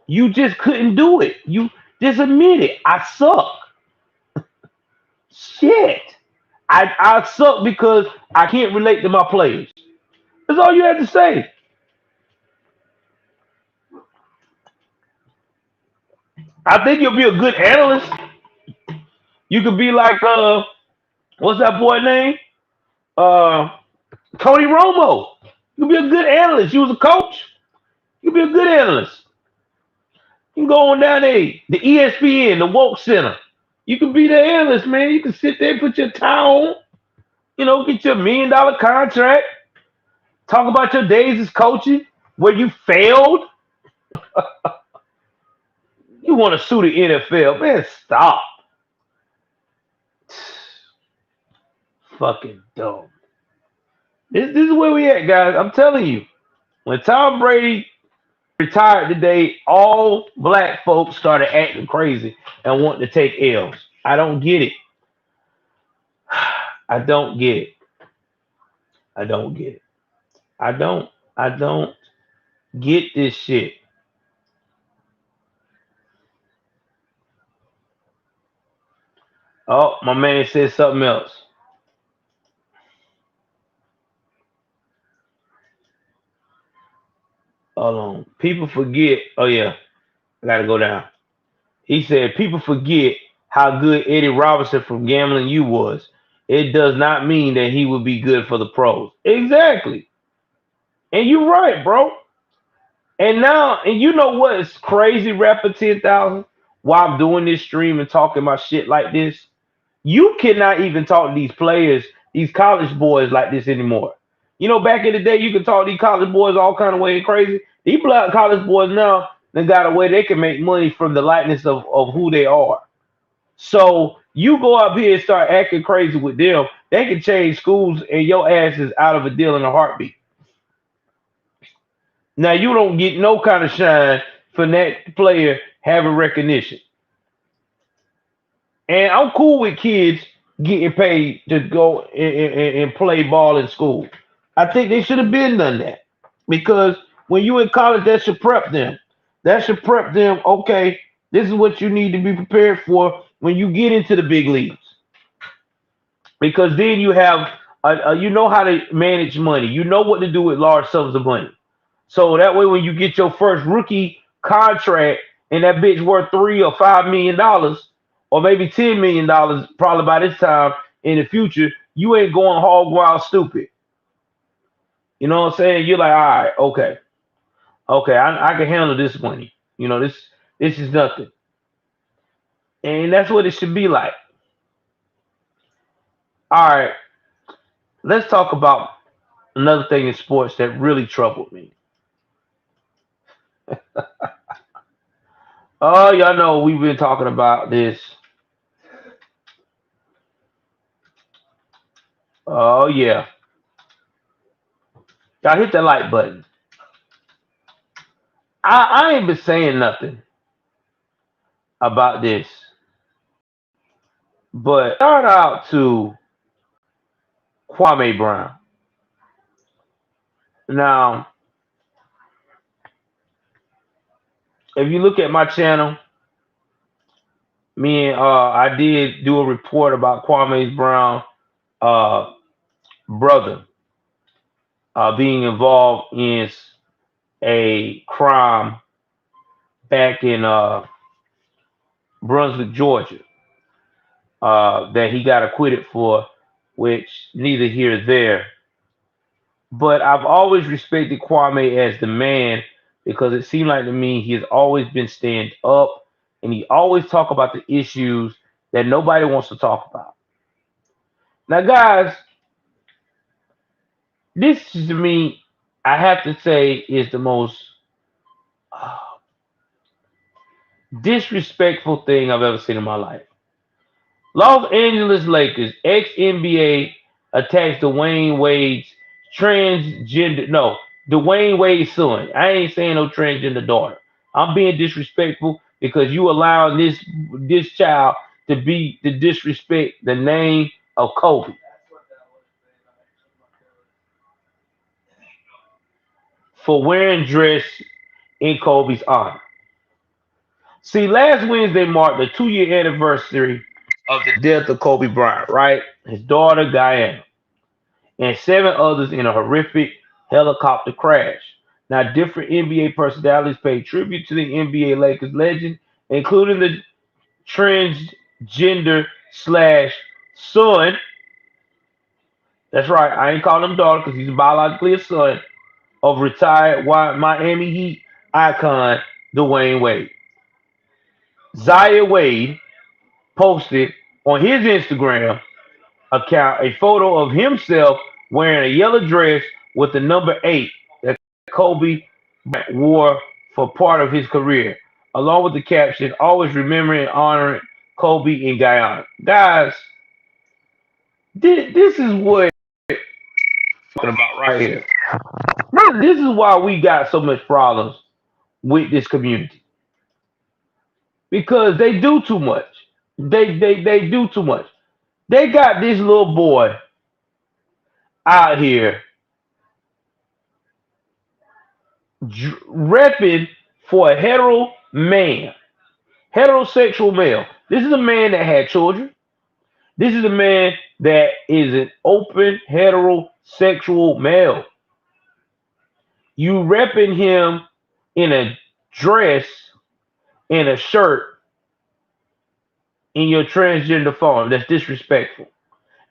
You just couldn't do it. You just admit it. I suck. Shit. I suck because I can't relate to my players. That's all you had to say. I think you'll be a good analyst. You could be like what's that boy name? Uh Tony Romo. You could be a good analyst. You was a coach. You could be a good analyst. You can go on down there, the ESPN, the Woke Center. You can be the analyst, man. You can sit there, put your tie on, get your $1 million contract, talk about your days as coaching, where you failed. You want to sue the NFL, man? Stop. Fucking dumb. This is where we at, guys. I'm telling you. When Tom Brady retired today, all black folks started acting crazy and wanting to take L's. I don't get it. I don't get it. I don't get it. I don't get this shit. Oh, my man said something else. Hold on. People forget. Oh yeah, I gotta go down. He said people forget how good Eddie Robinson from Gambling U was. It does not mean that he would be good for the pros. Exactly. And you're right, bro. And now, and you know what is crazy, rapper 10,000? While I'm doing this stream and talking about shit like this, you cannot even talk to these players, these college boys like this anymore. Back in the day, you could talk to these college boys all kind of way and crazy. These black college boys now, they got a way they can make money from the likeness of who they are. So you go up here and start acting crazy with them, they can change schools and your ass is out of a deal in a heartbeat. Now you don't get no kind of shine for that player having recognition. And I'm cool with kids getting paid to go and play ball in school. I think they should have been done that. Because when you in college, that should prep them. That should prep them, okay, this is what you need to be prepared for when you get into the big leagues. Because then you have, you know how to manage money. You know what to do with large sums of money. So that way when you get your first rookie contract and that bitch worth $3 or $5 million, or maybe $10 million probably by this time in the future, you ain't going hog wild stupid. You know what I'm saying? You're like, all right, okay. Okay, I can handle this money. This is nothing. And that's what it should be like. All right, let's talk about another thing in sports that really troubled me. Oh, y'all know we've been talking about this. Oh, yeah. Y'all hit that like button. I ain't been saying nothing about this. But shout out to Kwame Brown. Now, if you look at my channel, I did do a report about Kwame Brown brother being involved in a crime back in Brunswick, Georgia, that he got acquitted for, which neither here nor there. But I've always respected Kwame as the man because it seemed like to me he has always been stand up and he always talk about the issues that nobody wants to talk about. Now, guys, this to me, I have to say, is the most disrespectful thing I've ever seen in my life. Los Angeles Lakers, ex-NBA, attacks Dwayne Wade's transgender. No, Dwayne Wade's son. I ain't saying no transgender daughter. I'm being disrespectful because you allow this child to be to disrespect the name of Kobe for wearing dress in Kobe's honor. See, last Wednesday marked the 2-year anniversary of the death of Kobe Bryant, right? His daughter Diana and 7 others in a horrific helicopter crash. Now, different NBA personalities paid tribute to the NBA Lakers legend, including the transgender slash son. That's right, I ain't calling him daughter because he's biologically a son of retired Miami Heat icon Dwayne Wade. Zaya Wade posted on his Instagram account a photo of himself wearing a yellow dress with the number 8 that Kobe wore for part of his career, along with the caption, always remembering and honoring Kobe in Guyana. Guys, this is what I'm talking about right here. This is why we got so much problems with this community. Because they do too much. They do too much. They got this little boy out here repping for a heterosexual male. This is a man that had children. This is a man that is an open heterosexual male. You repping him in a dress, in a shirt, in your transgender form. That's disrespectful.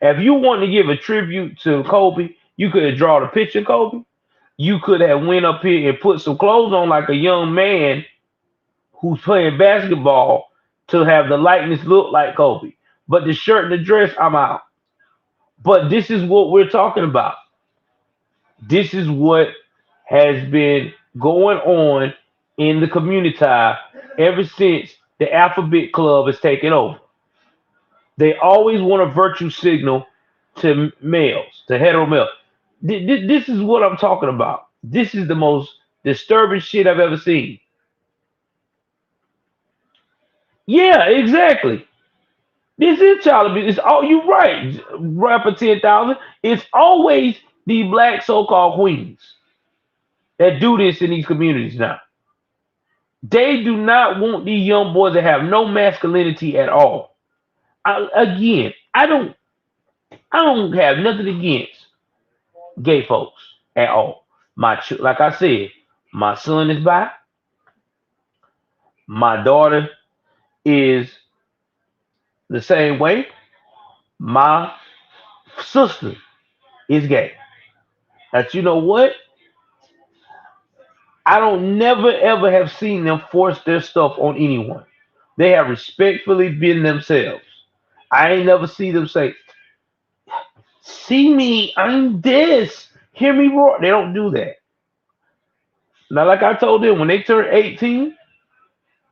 If you want to give a tribute to Kobe, you could have drawn a picture of Kobe. You could have went up here and put some clothes on like a young man who's playing basketball to have the likeness look like Kobe. But the shirt and the dress, I'm out. But this is what we're talking about. This is what has been going on in the community ever since the Alphabet Club has taken over. They always want a virtue signal to males, to hetero males. This is what I'm talking about. This is the most disturbing shit I've ever seen. Yeah, exactly. This is child abuse. It's all you right, rapper 10,000. It's always the black so-called queens that do this in these communities now. They do not want these young boys to have no masculinity at all. I don't have nothing against gay folks at all. Like I said, my son is bi. My daughter is the same way. My sister is gay. But you know what? I don't never ever have seen them force their stuff on anyone. They have respectfully been themselves. I ain't never see them say, "See me, I'm this. Hear me roar." They don't do that. Now, like I told them, when they turn 18,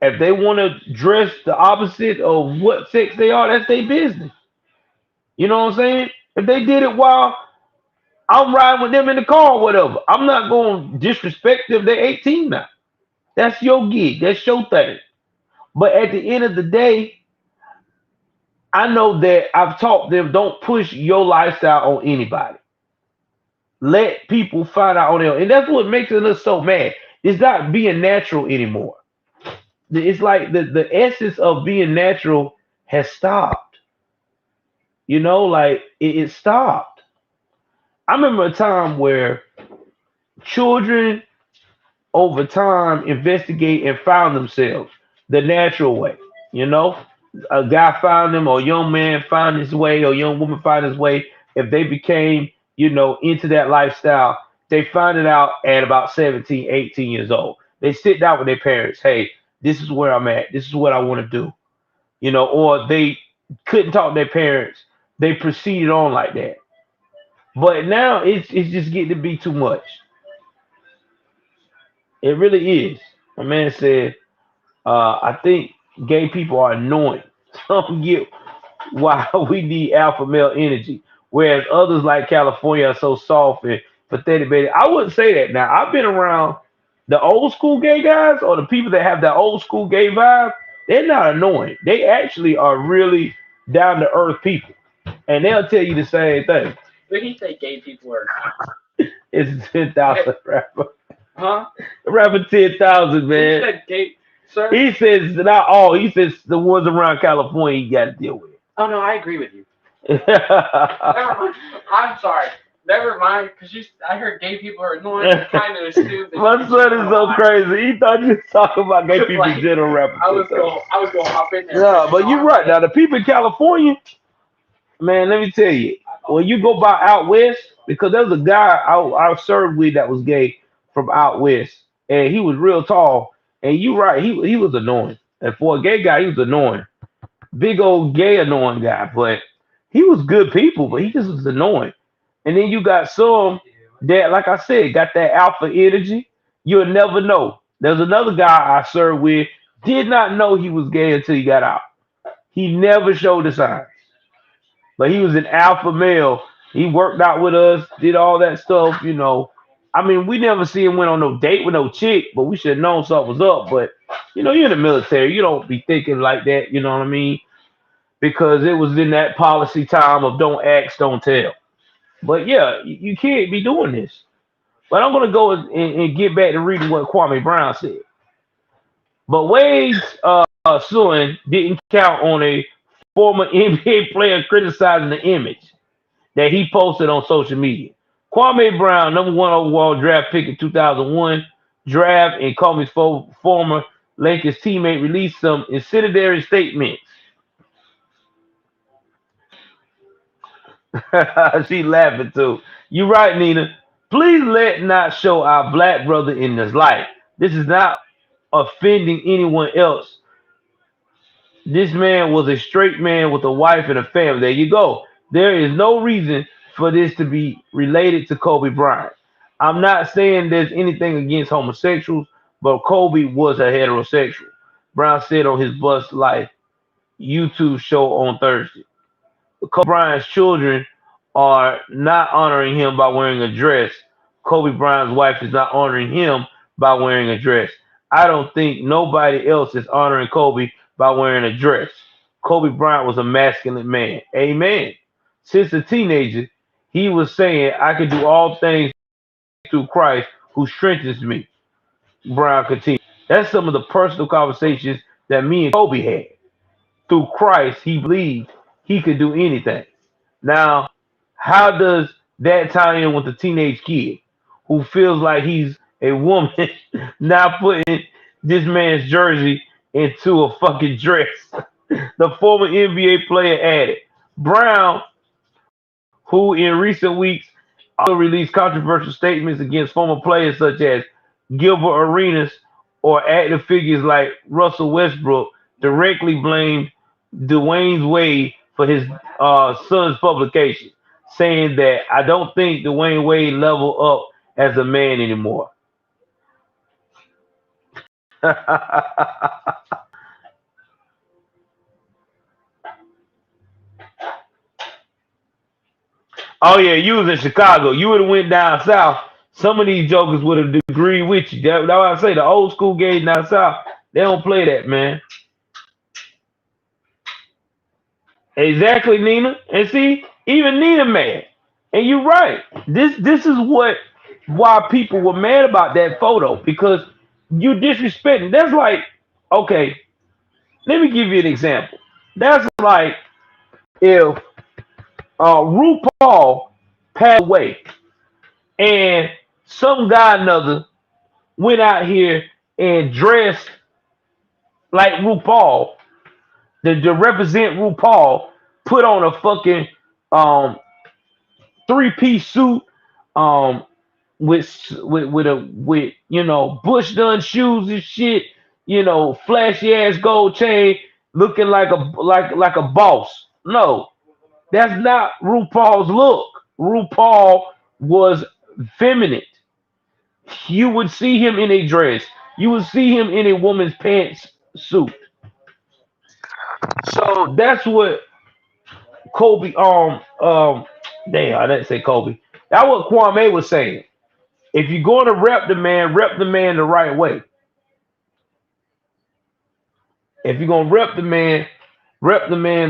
if they want to dress the opposite of what sex they are, that's their business. You know what I'm saying? If they did it while I'm riding with them in the car or whatever, I'm not going to disrespect them. They're 18 now. That's your gig. That's your thing. But at the end of the day, I know that I've taught them don't push your lifestyle on anybody. Let people find out on their own. And that's what makes us so mad. It's not being natural anymore. It's like the essence of being natural has stopped. You know, like it stopped. I remember a time where children over time investigate and found themselves the natural way. You know, a guy found them, or a young man found his way, or a young woman found his way. If they became, into that lifestyle, they find it out at about 17, 18 years old. They sit down with their parents. Hey, this is where I'm at. This is what I want to do. Or they couldn't talk to their parents. They proceeded on like that. But now it's just getting to be too much. It really is. My man said, I think gay people are annoying. Some get why we need alpha male energy, whereas others like California are so soft and Pathetic baby. I wouldn't say that. Now I've been around the old school gay guys or the people that have that old school gay vibe. They're not annoying. They actually are really down to earth people, and they'll tell you the same thing. Did he say gay people are It's 10,000 rapper. huh? Rapper 10,000, He man. said gay, sir. He says not all. He says the ones around California you got to deal with. Oh no, I agree with you. My Never mind. I'm sorry. Never mind, because I heard gay people are annoying. I kind of assumed that. son is so crazy. He thought you was talking about gay people Like, general rapper. I was going to hop in there. Yeah, but you're right. Now the people in California, man, let me tell you, when you go by out west, because there was a guy I served with that was gay from out west, and he was real tall. And you right, he was annoying. And for a gay guy, he was annoying. Big old gay annoying guy, but he was good people, but he just was annoying. And then you got some that, like I said, got that alpha energy. You'll never know. There's another guy I served with, did not know he was gay until he got out. He never showed the signs. But he was an alpha male. He worked out with us, did all that stuff, you know. I mean, we never see him went on no date with no chick, but we should have known something was up. But, you know, you're in the military. You don't be thinking like that, you know what I mean? Because it was in that policy time of don't ask, don't tell. But, yeah, you can't be doing this. But I'm going to go and get back to reading what Kwame Brown said. But Wade's son didn't count on a former NBA player criticizing the image that he posted on social media. Kwame Brown, number one overall draft pick in 2001 draft, and Kobe's former Lakers teammate, released some incendiary statements. She laughing too. You right, Nina. Please let not show our black brother in this light. This is not offending anyone else. This man was a straight man with a wife and a family. There you go. There is no reason for this to be related to Kobe Bryant. I'm not saying there's anything against homosexuals, but Kobe was a heterosexual. Brown said on his Bust Life YouTube show on Thursday. Kobe Bryant's children are not honoring him by wearing a dress. Kobe Bryant's wife is not honoring him by wearing a dress. I don't think nobody else is honoring Kobe by wearing a dress. Kobe Bryant was a masculine man. Amen. Since a teenager, he was saying, I can do all things through Christ who strengthens me. Brown continued. That's some of the personal conversations that me and Kobe had. Through Christ, he believed he could do anything. Now, how does that tie in with a teenage kid who feels like he's a woman not putting this man's jersey into a fucking dress? The former NBA player added. Brown, who in recent weeks also released controversial statements against former players such as Gilbert Arenas or active figures like Russell Westbrook, directly blamed Dwayne Wade for his son's publication, saying that I don't think Dwayne Wade leveled up as a man anymore. Oh yeah, you was in Chicago. You would have went down south. Some of these jokers would have agreed with you. That's why I say the old school gays down south, they don't play that, man. Exactly, Nina. And see, even Nina mad. And you're right. This is why people were mad about that photo, because you disrespecting. That's like, okay, let me give you an example. That's like if RuPaul passed away and some guy or another went out here and dressed like RuPaul to represent RuPaul, put on a fucking three-piece suit with you know Bush done shoes and shit, you know, flashy ass gold chain, looking like a boss. No, that's not RuPaul's look. RuPaul was feminine. You would see him in a dress. You would see him in a woman's pants suit. So that's what Kobe damn, I didn't say Kobe. That's what Kwame was saying. If you're going to rep the man the right way. If you're going to rep the man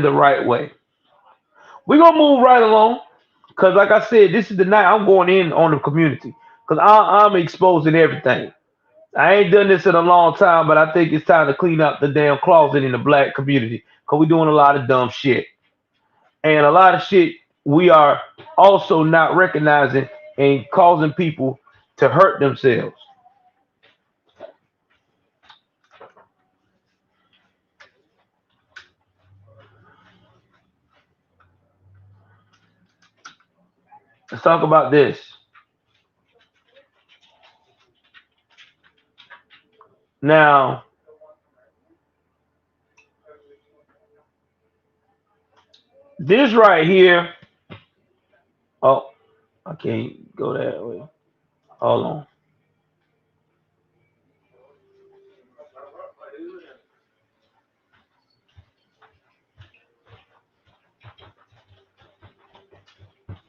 the right way. We're going to move right along. Because like I said, this is the night I'm going in on the community. Because I'm exposing everything. I ain't done this in a long time, but I think it's time to clean up the damn closet in the black community. Because we're doing a lot of dumb shit. And a lot of shit we are also not recognizing and causing people to hurt themselves. Let's talk about this. Now, this right here. Oh, I can't go that way. Hold on.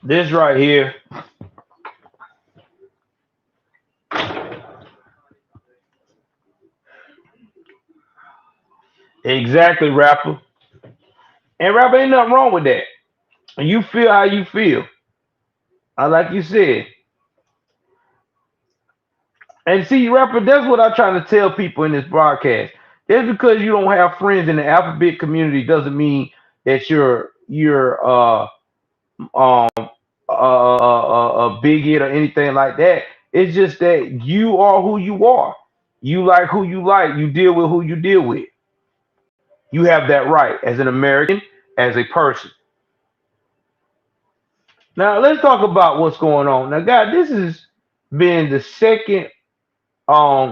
This right here. Exactly, rapper. And rapper, ain't nothing wrong with that. You feel how you feel. Like you said. And see, rapper, that's what I'm trying to tell people in this broadcast. Just because you don't have friends in the alphabet community doesn't mean that you're a bigot or anything like that. It's just that you are who you are. You like who you like. You deal with who you deal with. You have that right as an American, as a person. Now let's talk about what's going on. Now, God, this has been the second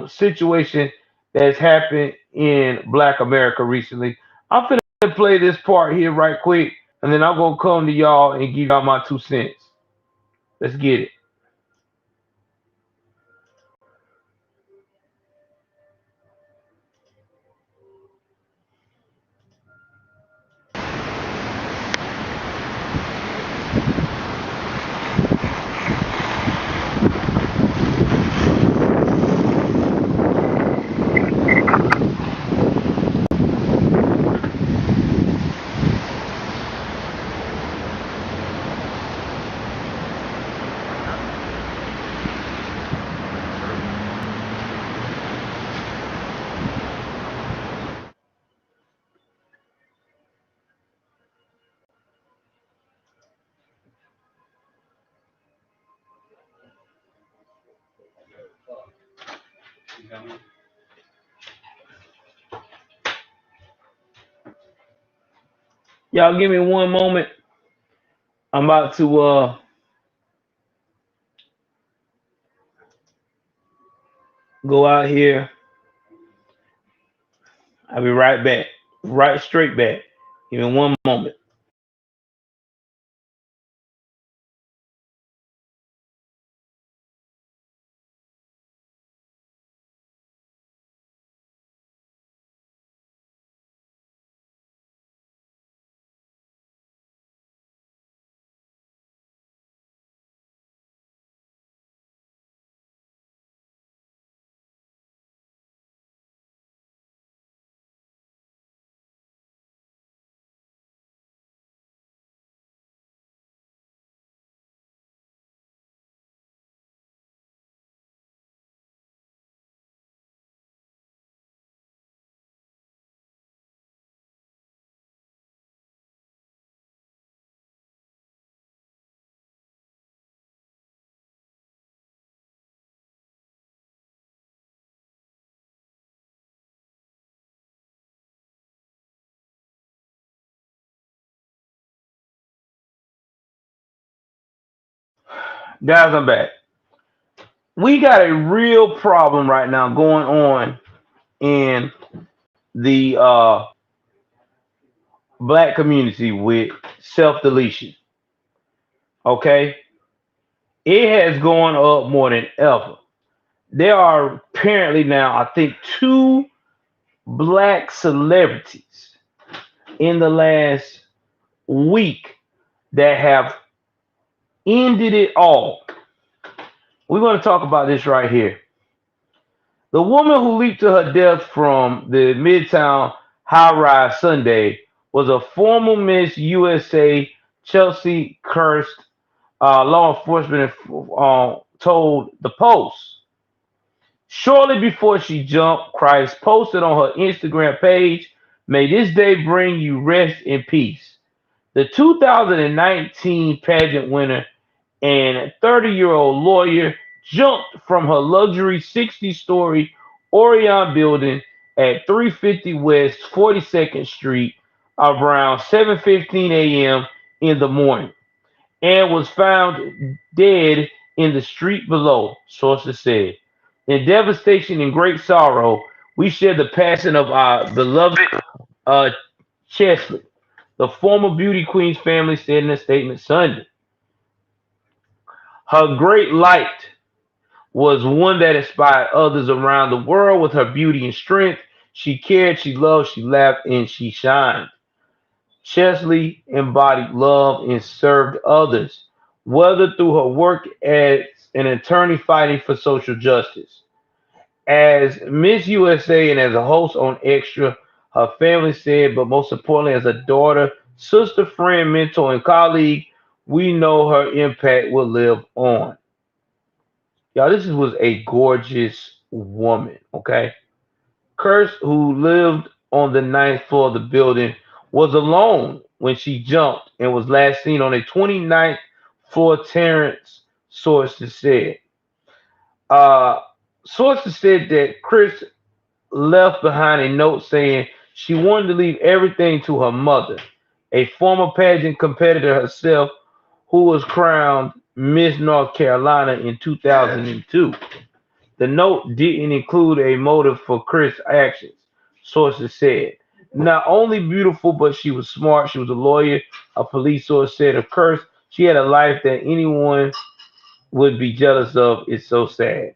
situation that's happened in Black America recently. I'm finna play this part here right quick, and then I'm gonna come to y'all and give y'all my 2 cents. Let's get it. Y'all give me one moment. I'm about to go out here. I'll be right back. Right straight back. Give me one moment. Guys, I'm back. We got a real problem right now going on in the Black community with self-deletion. Okay? It has gone up more than ever. There are apparently now, I think, 2 Black celebrities in the last week that have ended it all. We're going to talk about this right here. The woman who leaped to her death from the Midtown high-rise Sunday was a former Miss USA Chelsea Kirst. Law enforcement told the Post. Shortly before she jumped, Christ posted on her Instagram page, "May this day bring you rest in peace." The 2019 pageant winner and 30-year-old lawyer jumped from her luxury 60-story Orion building at 350 West 42nd Street around 7:15 a.m. in the morning and was found dead in the street below, sources said. In devastation and great sorrow, we share the passing of our beloved uh, Chesley, the former beauty queen's family said in a statement Sunday. Her great light was one that inspired others around the world with her beauty and strength. She cared, she loved, she laughed, and she shined. Chesley embodied love and served others, whether through her work as an attorney fighting for social justice, as Miss USA, and as a host on Extra. Her family said, but most importantly, as a daughter, sister, friend, mentor, and colleague, we know her impact will live on. Y'all, this was a gorgeous woman, okay? Kurtz, who lived on the ninth floor of the building, was alone when she jumped and was last seen on a 29th floor terrace, sources said. Uh, Sources said that Chris left behind a note saying she wanted to leave everything to her mother, a former pageant competitor herself who was crowned Miss North Carolina in 2002. The note didn't include a motive for Chris' actions, sources said. Not only beautiful, but she was smart. She was a lawyer. A police source said of Chris, she had a life that anyone would be jealous of. It's so sad.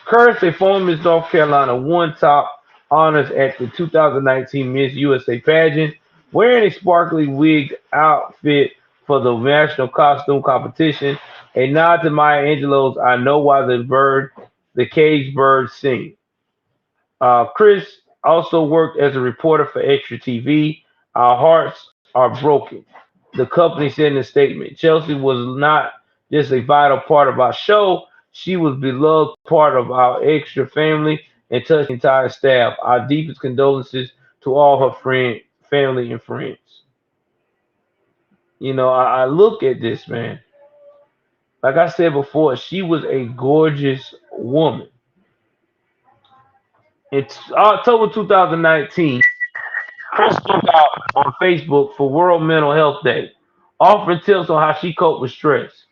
Chris, a former Miss North Carolina, won top honors at the 2019 Miss USA pageant, wearing a sparkly wig outfit for the national costume competition. A nod to Maya Angelou's "I Know Why the Caged Bird Sing." Chris also worked as a reporter for Extra TV. Our hearts are broken, the company said in a statement. Chelsea was not just a vital part of our show, she was a beloved part of our Extra family and touched the entire staff. Our deepest condolences to all her family, and friends. I look at this, man. Like I said before, she was a gorgeous woman. It's October 2019. Chris spoke out on Facebook for World Mental Health Day, offering tips on how she coped with stress.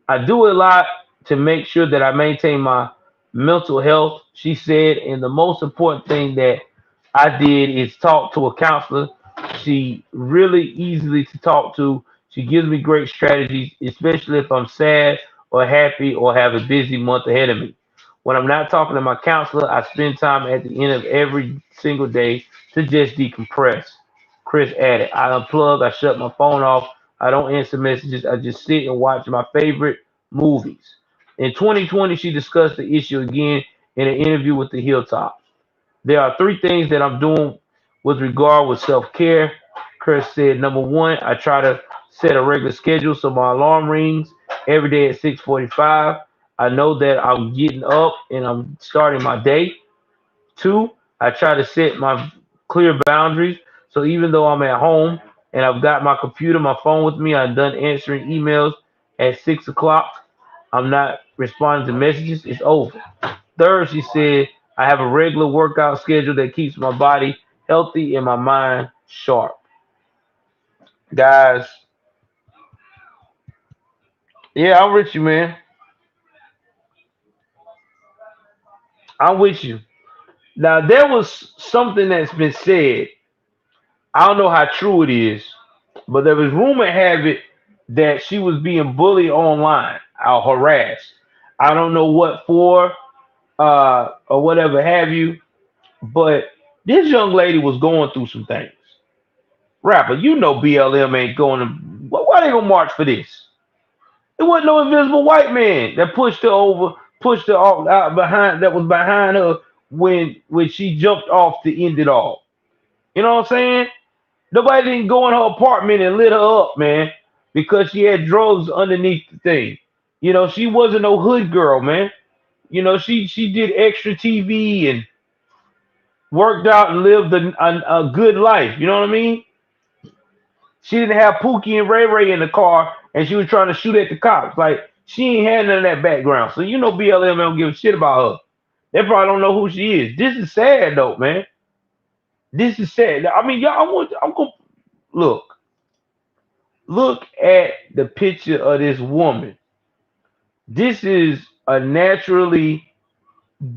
"I do a lot to make sure that I maintain my mental health," she said, "and the most important thing that I did is talk to a counselor. She really easily to talk to. She gives me great strategies, especially if I'm sad or happy or have a busy month ahead of me. When I'm not talking to my counselor, I spend time at the end of every single day to just decompress." Chris added, "I unplug, I shut my phone off, I don't answer messages, I just sit and watch my favorite movies." In 2020, she discussed the issue again in an interview with the Hilltop. "There are three things that I'm doing with regard with self-care," Chris said. "Number one, I try to set a regular schedule so my alarm rings every day at 6:45. I know that I'm getting up and I'm starting my day. Two, I try to set my clear boundaries. So even though I'm at home and I've got my computer, my phone with me, I'm done answering emails at 6 o'clock. I'm not responding to messages. It's over. Third, she said, I have a regular workout schedule that keeps my body healthy and my mind sharp." Guys, yeah, I'm with you, man. I'm with you. Now, there was something that's been said. I don't know how true it is, but there was rumor have it that she was being bullied online or harassed. I don't know what for, or whatever have you, but this young lady was going through some things. Rapper, BLM ain't going to. Why they gonna march for this? It wasn't no invisible white man that pushed her over, pushed her off out behind that was behind her when she jumped off to end it all. You know what I'm saying? Nobody didn't go in her apartment and lit her up, man, because she had drugs underneath the thing. You know, she wasn't no hood girl, man. You know, she did extra TV and worked out and lived a good life. You know what I mean? She didn't have Pookie and Ray Ray in the car, and she was trying to shoot at the cops. Like she ain't had none of that background, so you know BLM don't give a shit about her. They probably don't know who she is. This is sad though, man. This is sad. I mean, y'all, I'm gonna look. Look at the picture of this woman. This is a naturally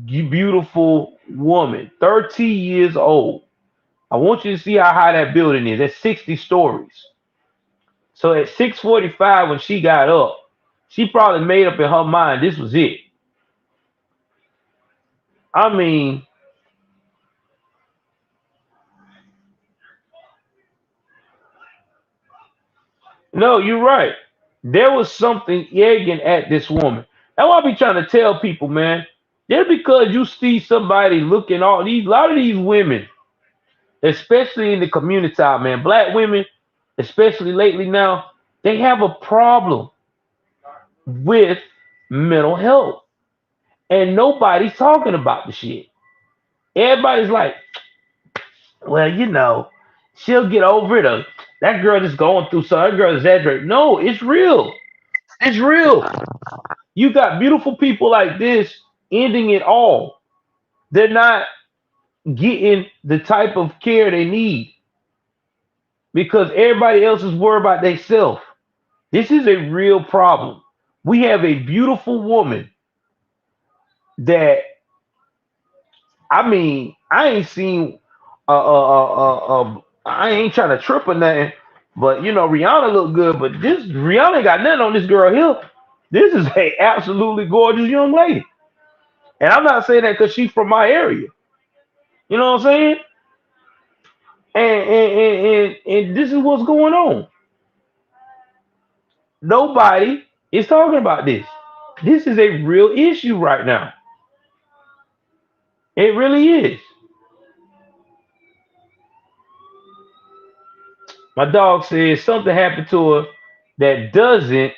beautiful woman, 13 years old. I want you to see how high that building is. That's 60 stories. So at 6:45 when she got up, she probably made up in her mind this was it. I mean, no, you're right. There was something egging at this woman. That's why I be trying to tell people, man. Just because you see somebody looking all these, a lot of these women, especially in the community, man, black women, especially lately now, they have a problem with mental health, and nobody's talking about the shit. Everybody's like, well, you know, she'll get over it. Or, that girl is going through something. That girl is exaggerating. No, it's real. It's real. You got beautiful people like this ending it all. They're not getting the type of care they need because everybody else is worried about themselves. This is a real problem. We have a beautiful woman that, I mean, I ain't seen, I ain't trying to trip or nothing, but you know, Rihanna look good, but this Rihanna ain't got nothing on this girl here. This is a absolutely gorgeous young lady. And I'm not saying that because she's from my area. You know what I'm saying? And this is what's going on. Nobody is talking about this. This is a real issue right now. It really is. My dog says something happened to her that doesn't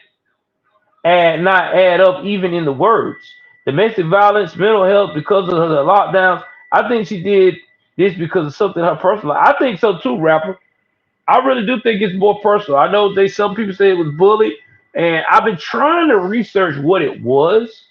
not add up even in the words. Domestic violence, mental health because of the lockdowns. I think she did this because of something in her personal life. I think so too, rapper. I really do think it's more personal. I know some people say it was bullied, and I've been trying to research what it was.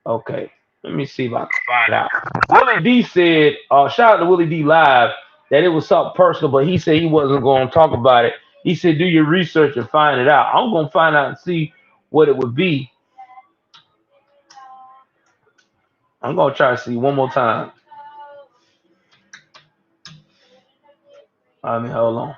Okay, let me see if I can find out. Willie D said, shout out to Willie D Live, that it was something personal, but he said he wasn't going to talk about it. He said, do your research and find it out. I'm going to find out and see what it would be. I'm going to try to see one more time. I mean, hold on.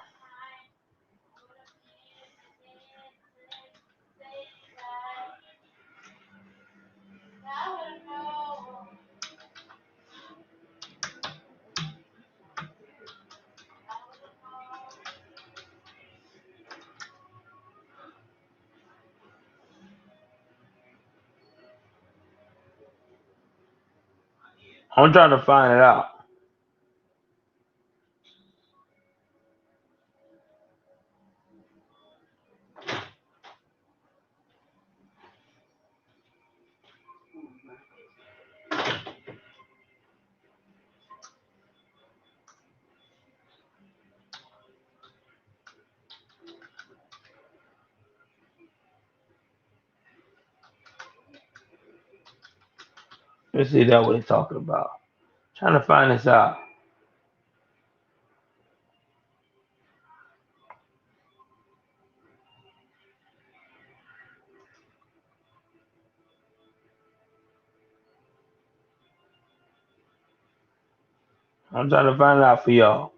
I'm trying to find it out. Let's see that what they're talking about. Trying to find this out. I'm trying to find it out for y'all.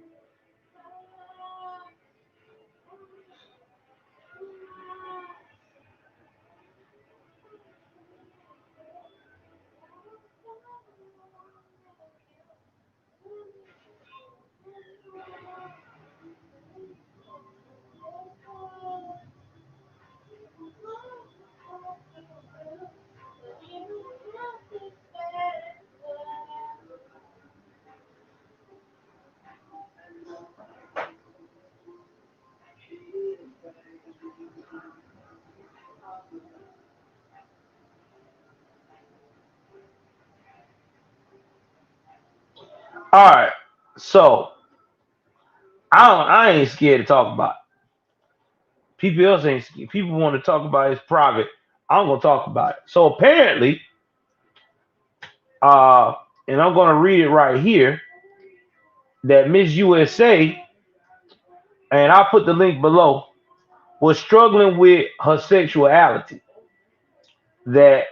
All right. So I ain't scared to talk about it. People else ain't scared. People want to talk about it. It's private. I'm gonna talk about it. So apparently, uh, and I'm gonna read it right here that Miss USA, and I'll put the link below, was struggling with her sexuality. That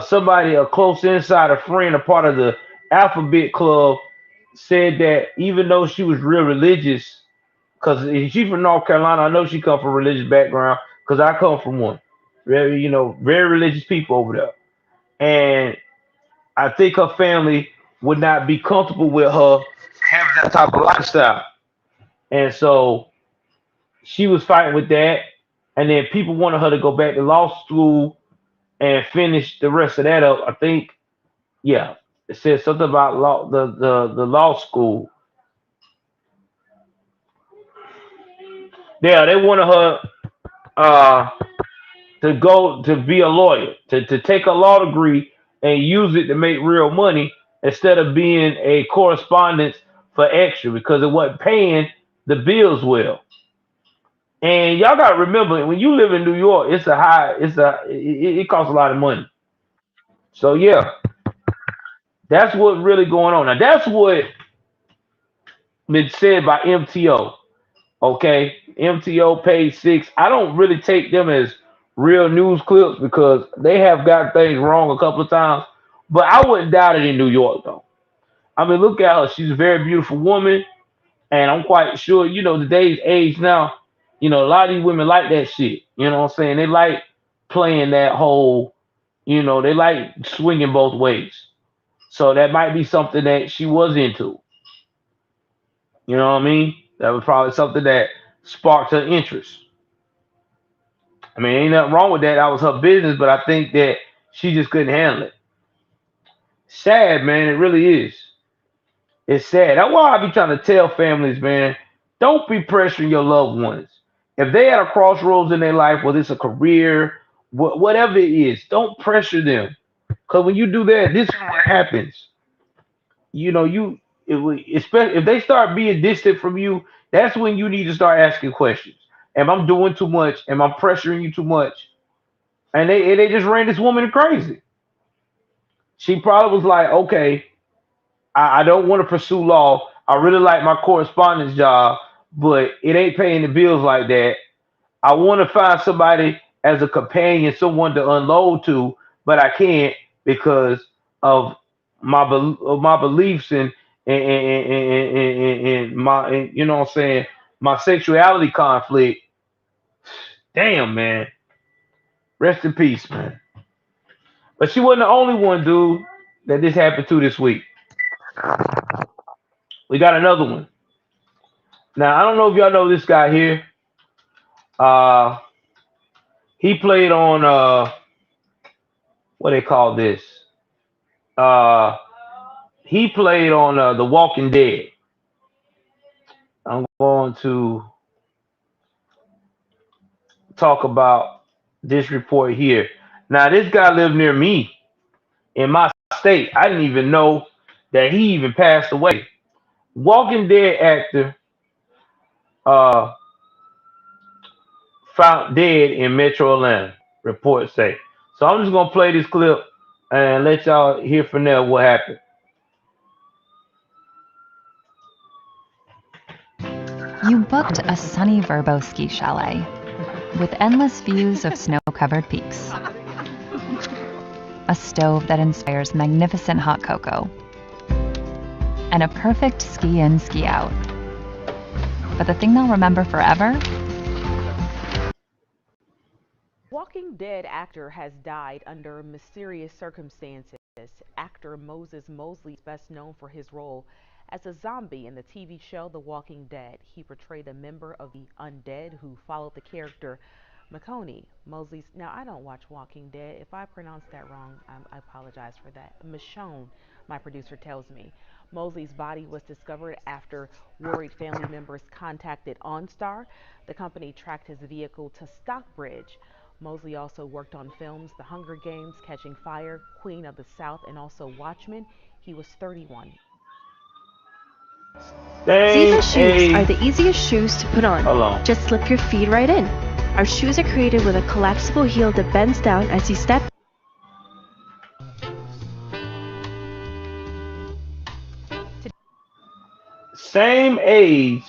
somebody, a close insider friend, a part of the Alphabet Club, said that even though she was real religious, because she's from North Carolina, I know she come from a religious background, because I come from one. Very, very religious people over there. And I think her family would not be comfortable with her having that type of lifestyle. And so she was fighting with that. And then people wanted her to go back to law school and finish the rest of that up. I think, yeah, it says something about law, the law school. Yeah, they wanted her uh, to go to be a lawyer, to take a law degree and use it to make real money instead of being a correspondence for extra because it wasn't paying the bills well. And y'all gotta remember when you live in New York, it costs a lot of money. So yeah, that's what's really going on. Now that's what been said by MTO. Okay, MTO page 6. I don't really take them as real news clips because they have got things wrong a couple of times. But I wouldn't doubt it in New York though. I mean, look at her. She's a very beautiful woman, and I'm quite sure, today's age now, a lot of these women like that shit. You know what I'm saying? They like playing that whole, they like swinging both ways. So that might be something that she was into. You know what I mean? That was probably something that sparked her interest. I mean, ain't nothing wrong with that. That was her business, but I think that she just couldn't handle it. Sad, man. It really is. It's sad. That's why I be trying to tell families, man, don't be pressuring your loved ones. If they at a crossroads in their life, whether it's a career, whatever it is, don't pressure them. Because when you do that, this is what happens. You know, you especially if they start being distant from you, that's when you need to start asking questions. Am I doing too much? Am I pressuring you too much? And they just ran this woman crazy. She probably was like, okay, I don't want to pursue law. I really like my correspondence job, but it ain't paying the bills like that. I want to find somebody as a companion, someone to unload to, but I can't because of my beliefs and my you know what I'm saying, my sexuality conflict. Damn, man. Rest in peace, man. But she wasn't the only one, dude, that this happened to this week. We got another one. Now I don't know if y'all know this guy here. Uh, he played on what they call this. Uh, he played on The Walking Dead. I'm going to talk about this report here. Now this guy lived near me in my state. I didn't even know that he even passed away. Walking Dead actor uh, found dead in Metro Atlanta. Reports say. So I'm just gonna play this clip and let y'all hear from there what happened. You booked a sunny Verbo ski chalet with endless views of snow-covered peaks, a stove that inspires magnificent hot cocoa, and a perfect ski-in, ski-out. But the thing they'll remember forever? Walking Dead actor has died under mysterious circumstances. Actor Moses Mosley is best known for his role as a zombie in the TV show The Walking Dead. He portrayed a member of the undead who followed the character McConey. Mosley's, now I don't watch Walking Dead. If I pronounce that wrong, I apologize for that. Michonne, my producer tells me. Mosley's body was discovered after worried family members contacted OnStar. The company tracked his vehicle to Stockbridge. Mosley also worked on films The Hunger Games, Catching Fire, Queen of the South, and also Watchmen. He was 31. Same Zebra shoes are age. the easiest shoes to put on. Hold on. Just slip your feet right in. Our shoes are created with a collapsible heel that bends down as you step. Same age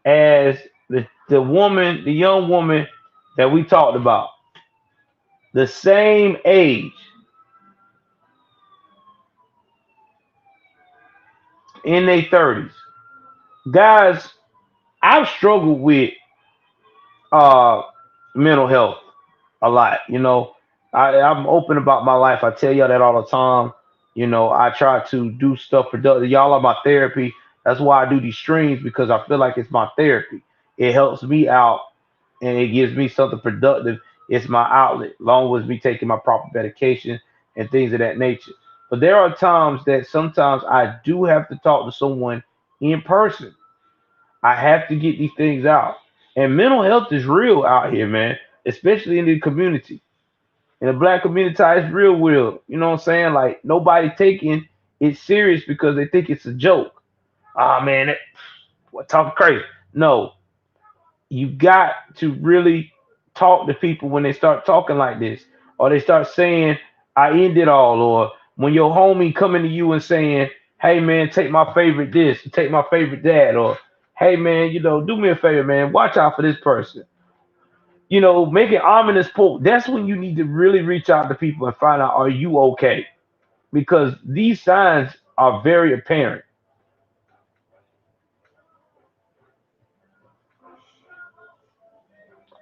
as the woman, the young woman that we talked about. The same age. In their 30s. Guys, I've struggled with uh mental health a lot. You know, I'm open about my life. I tell y'all that all the time. You know, I try to do stuff productive. Y'all are my therapy. That's why I do these streams because I feel like it's my therapy. It helps me out and it gives me something productive. It's my outlet, along with me taking my proper medication and things of that nature. But there are times that sometimes I do have to talk to someone in person. I have to get these things out. And mental health is real out here, man, especially in the community. In the black community, it's real. You know what I'm saying? Like nobody taking it serious because they think it's a joke. Ah man, what talking crazy. No, you got to really talk to people when they start talking like this, or they start saying, I end it all, or when your homie coming to you and saying, hey man, take my favorite this, take my favorite that, or hey man, you know, do me a favor, man, watch out for this person. You know, make an ominous quote. That's when you need to really reach out to people and find out, are you okay? Because these signs are very apparent.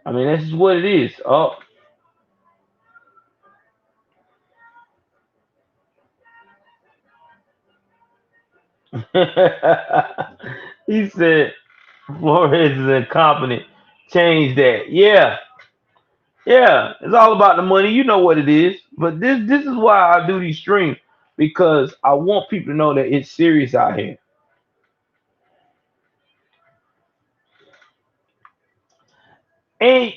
I mean, this is what it is. Oh, he said Flores is incompetent. Change that. Yeah, yeah. It's all about the money. You know what it is. But this is why I do these streams because I want people to know that it's serious out here. And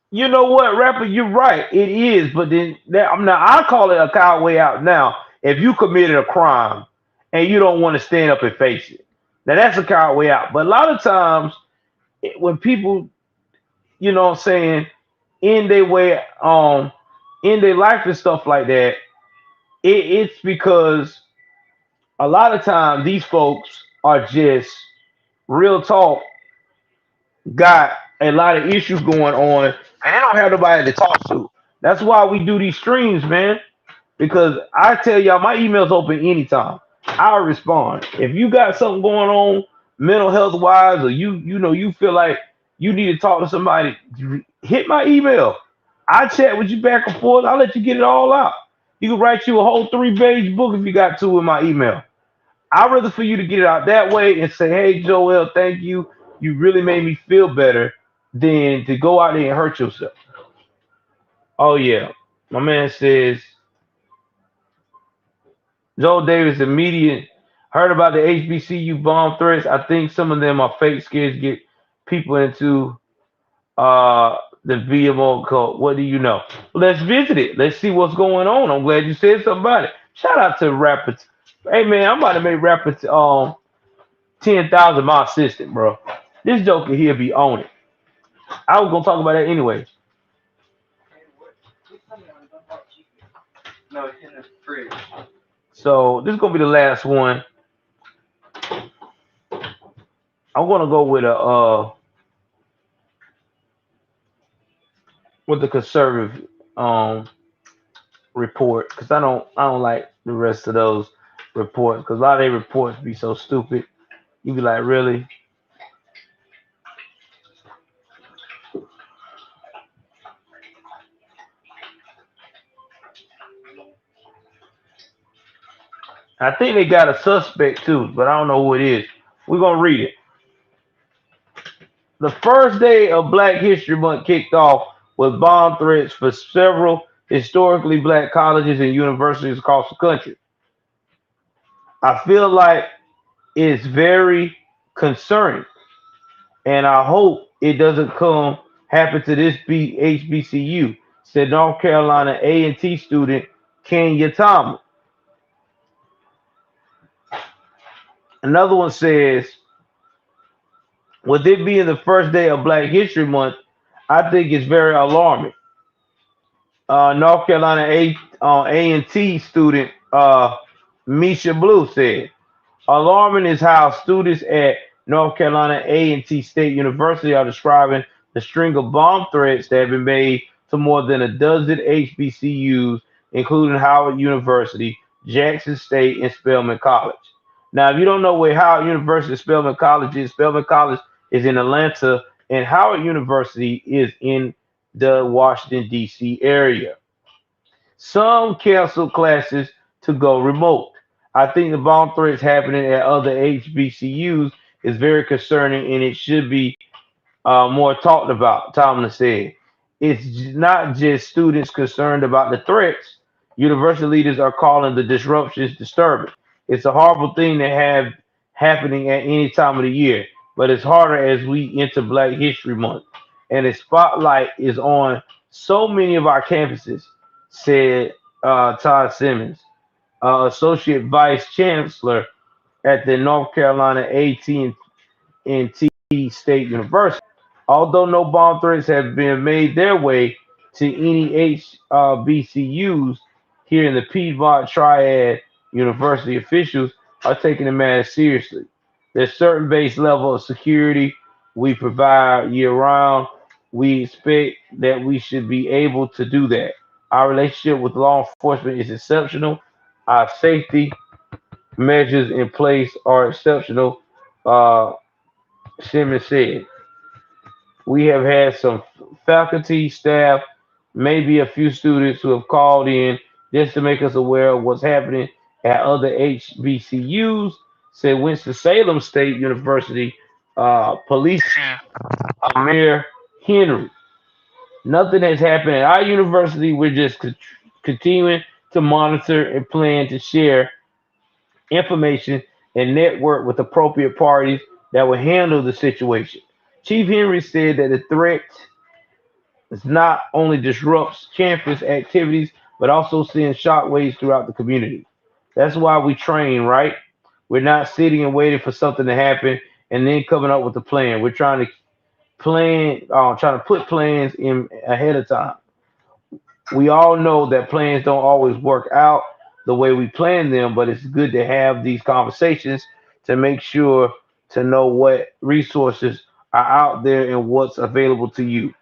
you know what, rapper, you're right. It is. But then I'm not. I call it a coward way out now. If you committed a crime and you don't want to stand up and face it, now that's a coward way out. But a lot of times when people, you know what I'm saying, in their way, in their life and stuff like that, it's because a lot of times these folks are just real talk, got a lot of issues going on, and they don't have nobody to talk to. That's why we do these streams, man. Because I tell y'all, my email's open anytime. I'll respond. If you got something going on, mental health wise, or you know you feel like you need to talk to somebody, hit my email. I chat with you back and forth. I'll let you get it all out. You can write you a whole 3-page book if you got to in my email. I'd rather for you to get it out that way and say, hey, Joel, thank you. You really made me feel better than to go out there and hurt yourself. Oh, yeah. My man says, Joel Davis, immediate, heard about the HBCU bomb threats. I think some of them are fake scares get people into the VMO code. What do you know? Let's visit it. Let's see what's going on. I'm glad you said something about it. Shout out to Rapper. Hey, man, I'm about to make Rapper 10,000 my assistant, bro. This joker here be on it. I was gonna talk about that anyway. No, it's in the fridge. So this is gonna be the last one. I'm gonna go with a with the conservative report because I don't like the rest of those reports because a lot of their reports be so stupid. You be like, really? I think they got a suspect too, but I don't know who it is. We're gonna read it. The first day of Black History Month kicked off with bomb threats for several historically black colleges and universities across the country. I feel like it's very concerning, and I hope it doesn't come happen to this HBCU, said North Carolina A&T student Kenya Thomas. Another one says, with it being the first day of Black History Month, I think it's very alarming. North Carolina A&T student Misha Blue said, alarming is how students at North Carolina A&T State University are describing the string of bomb threats that have been made to more than a dozen HBCUs, including Howard University, Jackson State, and Spelman College. Now, if you don't know where Howard University and Spelman College is in Atlanta, and Howard University is in the Washington, D.C. area. Some canceled classes to go remote. I think the bomb threats happening at other HBCUs is very concerning and it should be more talked about, Tomlin said. Not just students concerned about the threats. University leaders are calling the disruptions disturbing. It's a horrible thing to have happening at any time of the year, but it's harder as we enter Black History Month. And the spotlight is on so many of our campuses, said Todd Simmons, Associate Vice Chancellor at the North Carolina AT&T State University. Although no bomb threats have been made their way to any HBCUs here in the Piedmont Triad, university officials are taking the matter seriously. There's certain base level of security we provide year round. We expect that we should be able to do that. Our relationship with law enforcement is exceptional. Our safety measures in place are exceptional, uh, Simmons said. We have had some faculty, staff, maybe a few students who have called in just to make us aware of what's happening at other HBCUs, said Winston-Salem State University Police Chief Amir Henry. Nothing has happened at our university. We're just continuing to monitor and plan to share information and network with appropriate parties that will handle the situation. Chief Henry said that the threat not only disrupts campus activities, but also sends shockwaves throughout the community. That's why we train, right? We're not sitting and waiting for something to happen and then coming up with a plan. We're trying to trying to put plans in ahead of time. We all know that plans don't always work out the way we plan them, but it's good to have these conversations to make sure to know what resources are out there and what's available to you.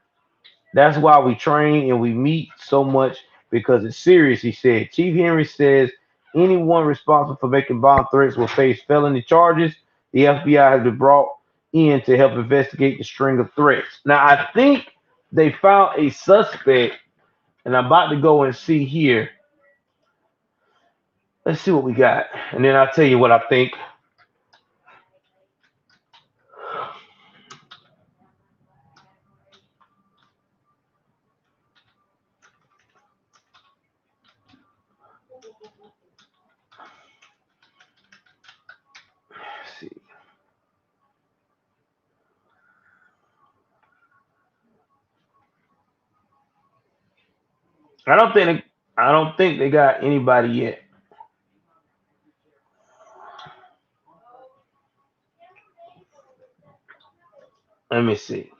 That's why we train and we meet so much because it's serious, he said. Chief Henry says anyone responsible for making bomb threats will face felony charges. The FBI has been brought in to help investigate the string of threats. Now, I think they found a suspect, and I'm about to go and see here. Let's see what we got, and then I'll tell you what I think. Let's see. I don't think they got anybody yet. Let me see.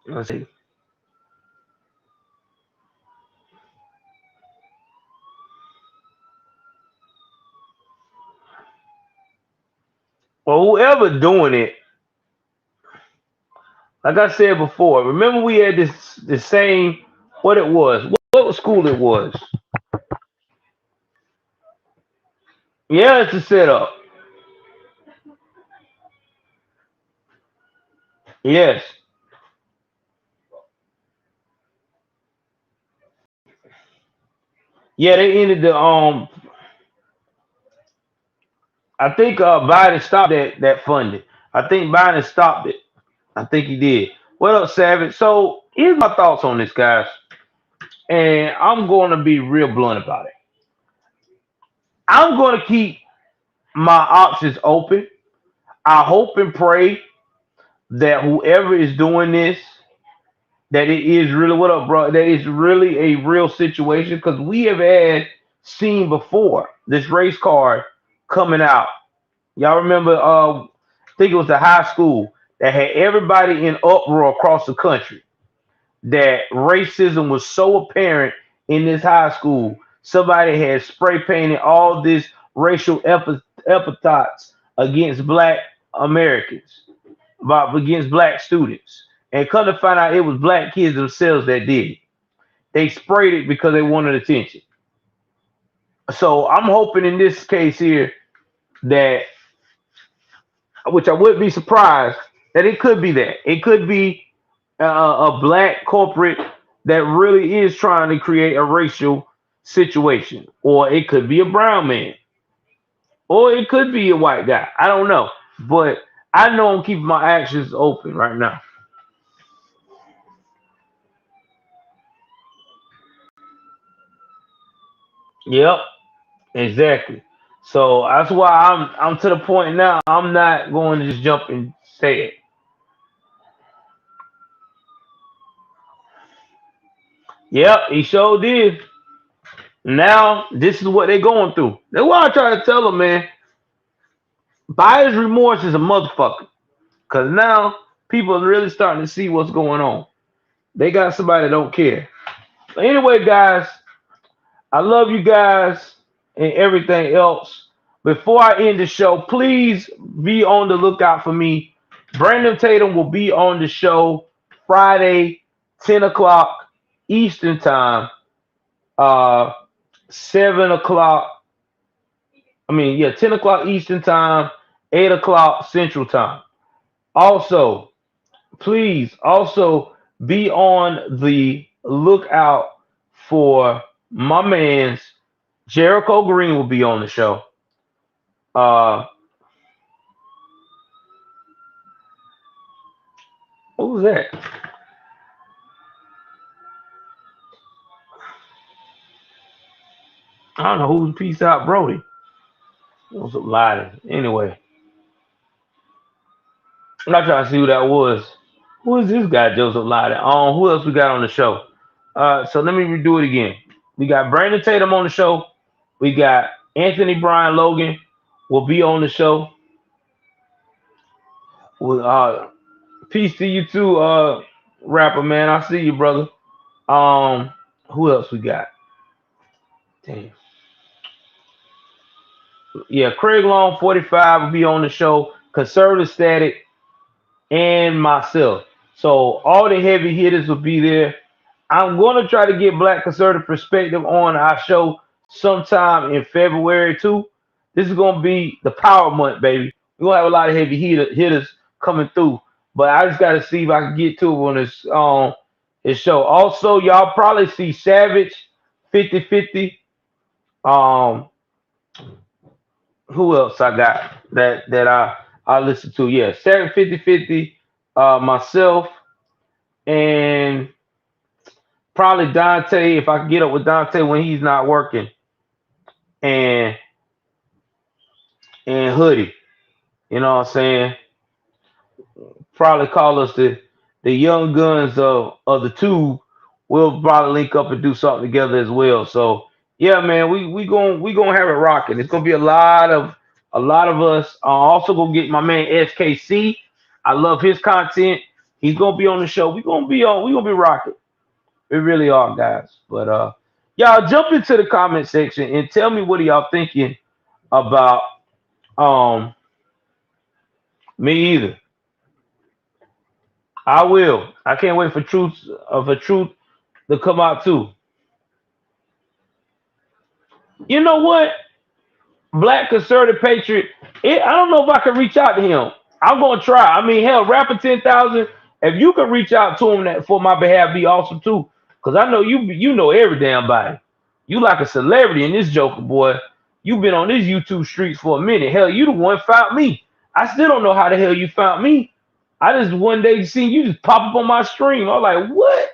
Let's see. Well, whoever doing it, like I said before, remember we had this the same what it was. What school it was? Yeah, it's a setup. Yes. Yeah, they ended the I think Biden stopped that funding. I think Biden stopped it. I think he did. What up, Savage? So here's my thoughts on this, guys. And I'm going to be real blunt about it. I'm going to keep my options open. I hope and pray that whoever is doing this, that it is really what up, bro. That it's really a real situation because we have had seen before this race card coming out. Y'all remember? I think it was the high school that had everybody in uproar across the country. That racism was so apparent in this high school. Somebody had spray painted all this racial epithets against black Americans, against black students. And come to find out it was black kids themselves that did it. They sprayed it because they wanted attention. So I'm hoping in this case here that, which I wouldn't be surprised, that it could be that. It could be a black corporate that really is trying to create a racial situation. Or it could be a brown man. Or it could be a white guy. I don't know. But I know I'm keeping my actions open right now. Yep, exactly. So that's why I'm to the point now. I'm not going to just jump and say it. Yep, he sure did. Now this is what they're going through. That's why I try to tell them, man. Buyer's remorse is a motherfucker. Cause now people are really starting to see what's going on. They got somebody that don't care. But anyway, guys, I love you guys and everything else. Before I end the show, please be on the lookout for me. Brandon Tatum will be on the show Friday, 10 o'clock Eastern time, 7 o'clock. 10 o'clock Eastern time, 8 o'clock Central time. Also, please also be on the lookout for my man's Jericho Green will be on the show. What was that? I don't know who's Peace Out Brody. It was lying. Anyway, I'm not trying to see who that was. Who is this guy, Joseph Lyden? Who else we got on the show? So let me redo it again. We got Brandon Tatum on the show. We got Anthony Brian Logan will be on the show. Peace to you too, rapper man. I see you, brother. Who else we got? Damn. Yeah, Craig Long 45 will be on the show. Conservative Static and myself. So all the heavy hitters will be there. I'm going to try to get Black Conservative Perspective on our show sometime in February too. This is going to be the Power Month, baby. We're going to have a lot of heavy hitters coming through. But I just got to see if I can get to it on this show. Also, y'all probably see Savage 50-50. Who else I got that I listen to? Yeah, Savage 50-50. Myself and probably Dante, if I can get up with Dante when he's not working, and Hoodie. You know what I'm saying? Probably call us the young guns of the two. We'll probably link up and do something together as well. So yeah, man, we gonna have it rocking. It's gonna be a lot of us. I'm also gonna get my man SKC. I love his content. He's gonna be on the show. We're gonna be rocking. We really are, guys. But y'all jump into the comment section and tell me what are y'all thinking about me either. I will. I can't wait for truth to come out too. You know what? Black Conservative Patriot. I don't know if I can reach out to him. I'm gonna try. I mean, hell, Rapper 10,000. If you can reach out to him for my behalf, be awesome too. Cause I know you know every damn body. You like a celebrity in this Joker, boy. You've been on this YouTube streets for a minute. Hell, you the one found me. I still don't know how the hell you found me. I just one day seen you just pop up on my stream. I was like, what?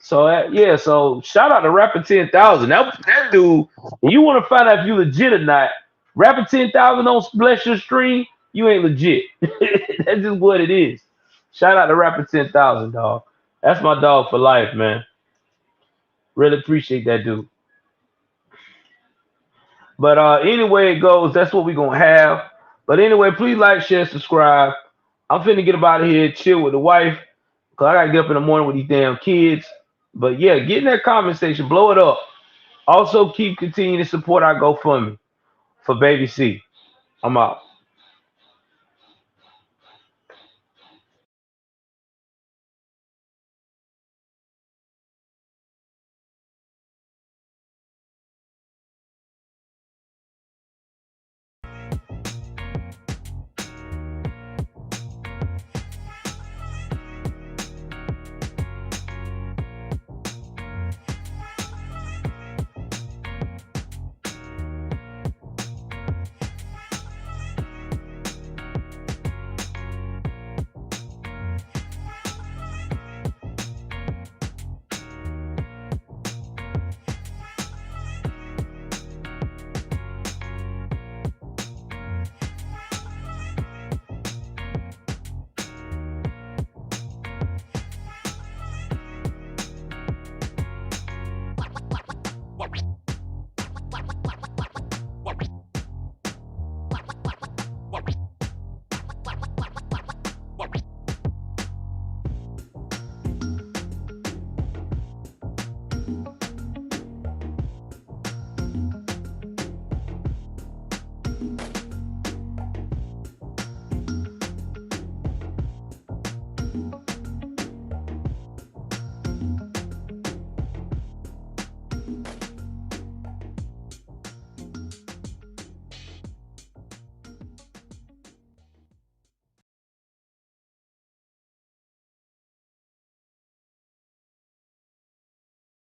So yeah, so shout out to Rapper 10,000. That dude, you want to find out if you legit or not, Rapper 10,000 don't bless your stream, you ain't legit. That's just what it is. Shout out to Rapper 10,000, dog. That's my dog for life, man. Really appreciate that dude. But anyway it goes, that's what we're gonna have. But anyway, please like, share, subscribe. I'm finna get up out of here, chill with the wife, because I gotta get up in the morning with these damn kids. But yeah, get in that comment section, blow it up. Also, keep continuing to support our GoFundMe for Baby C. I'm out.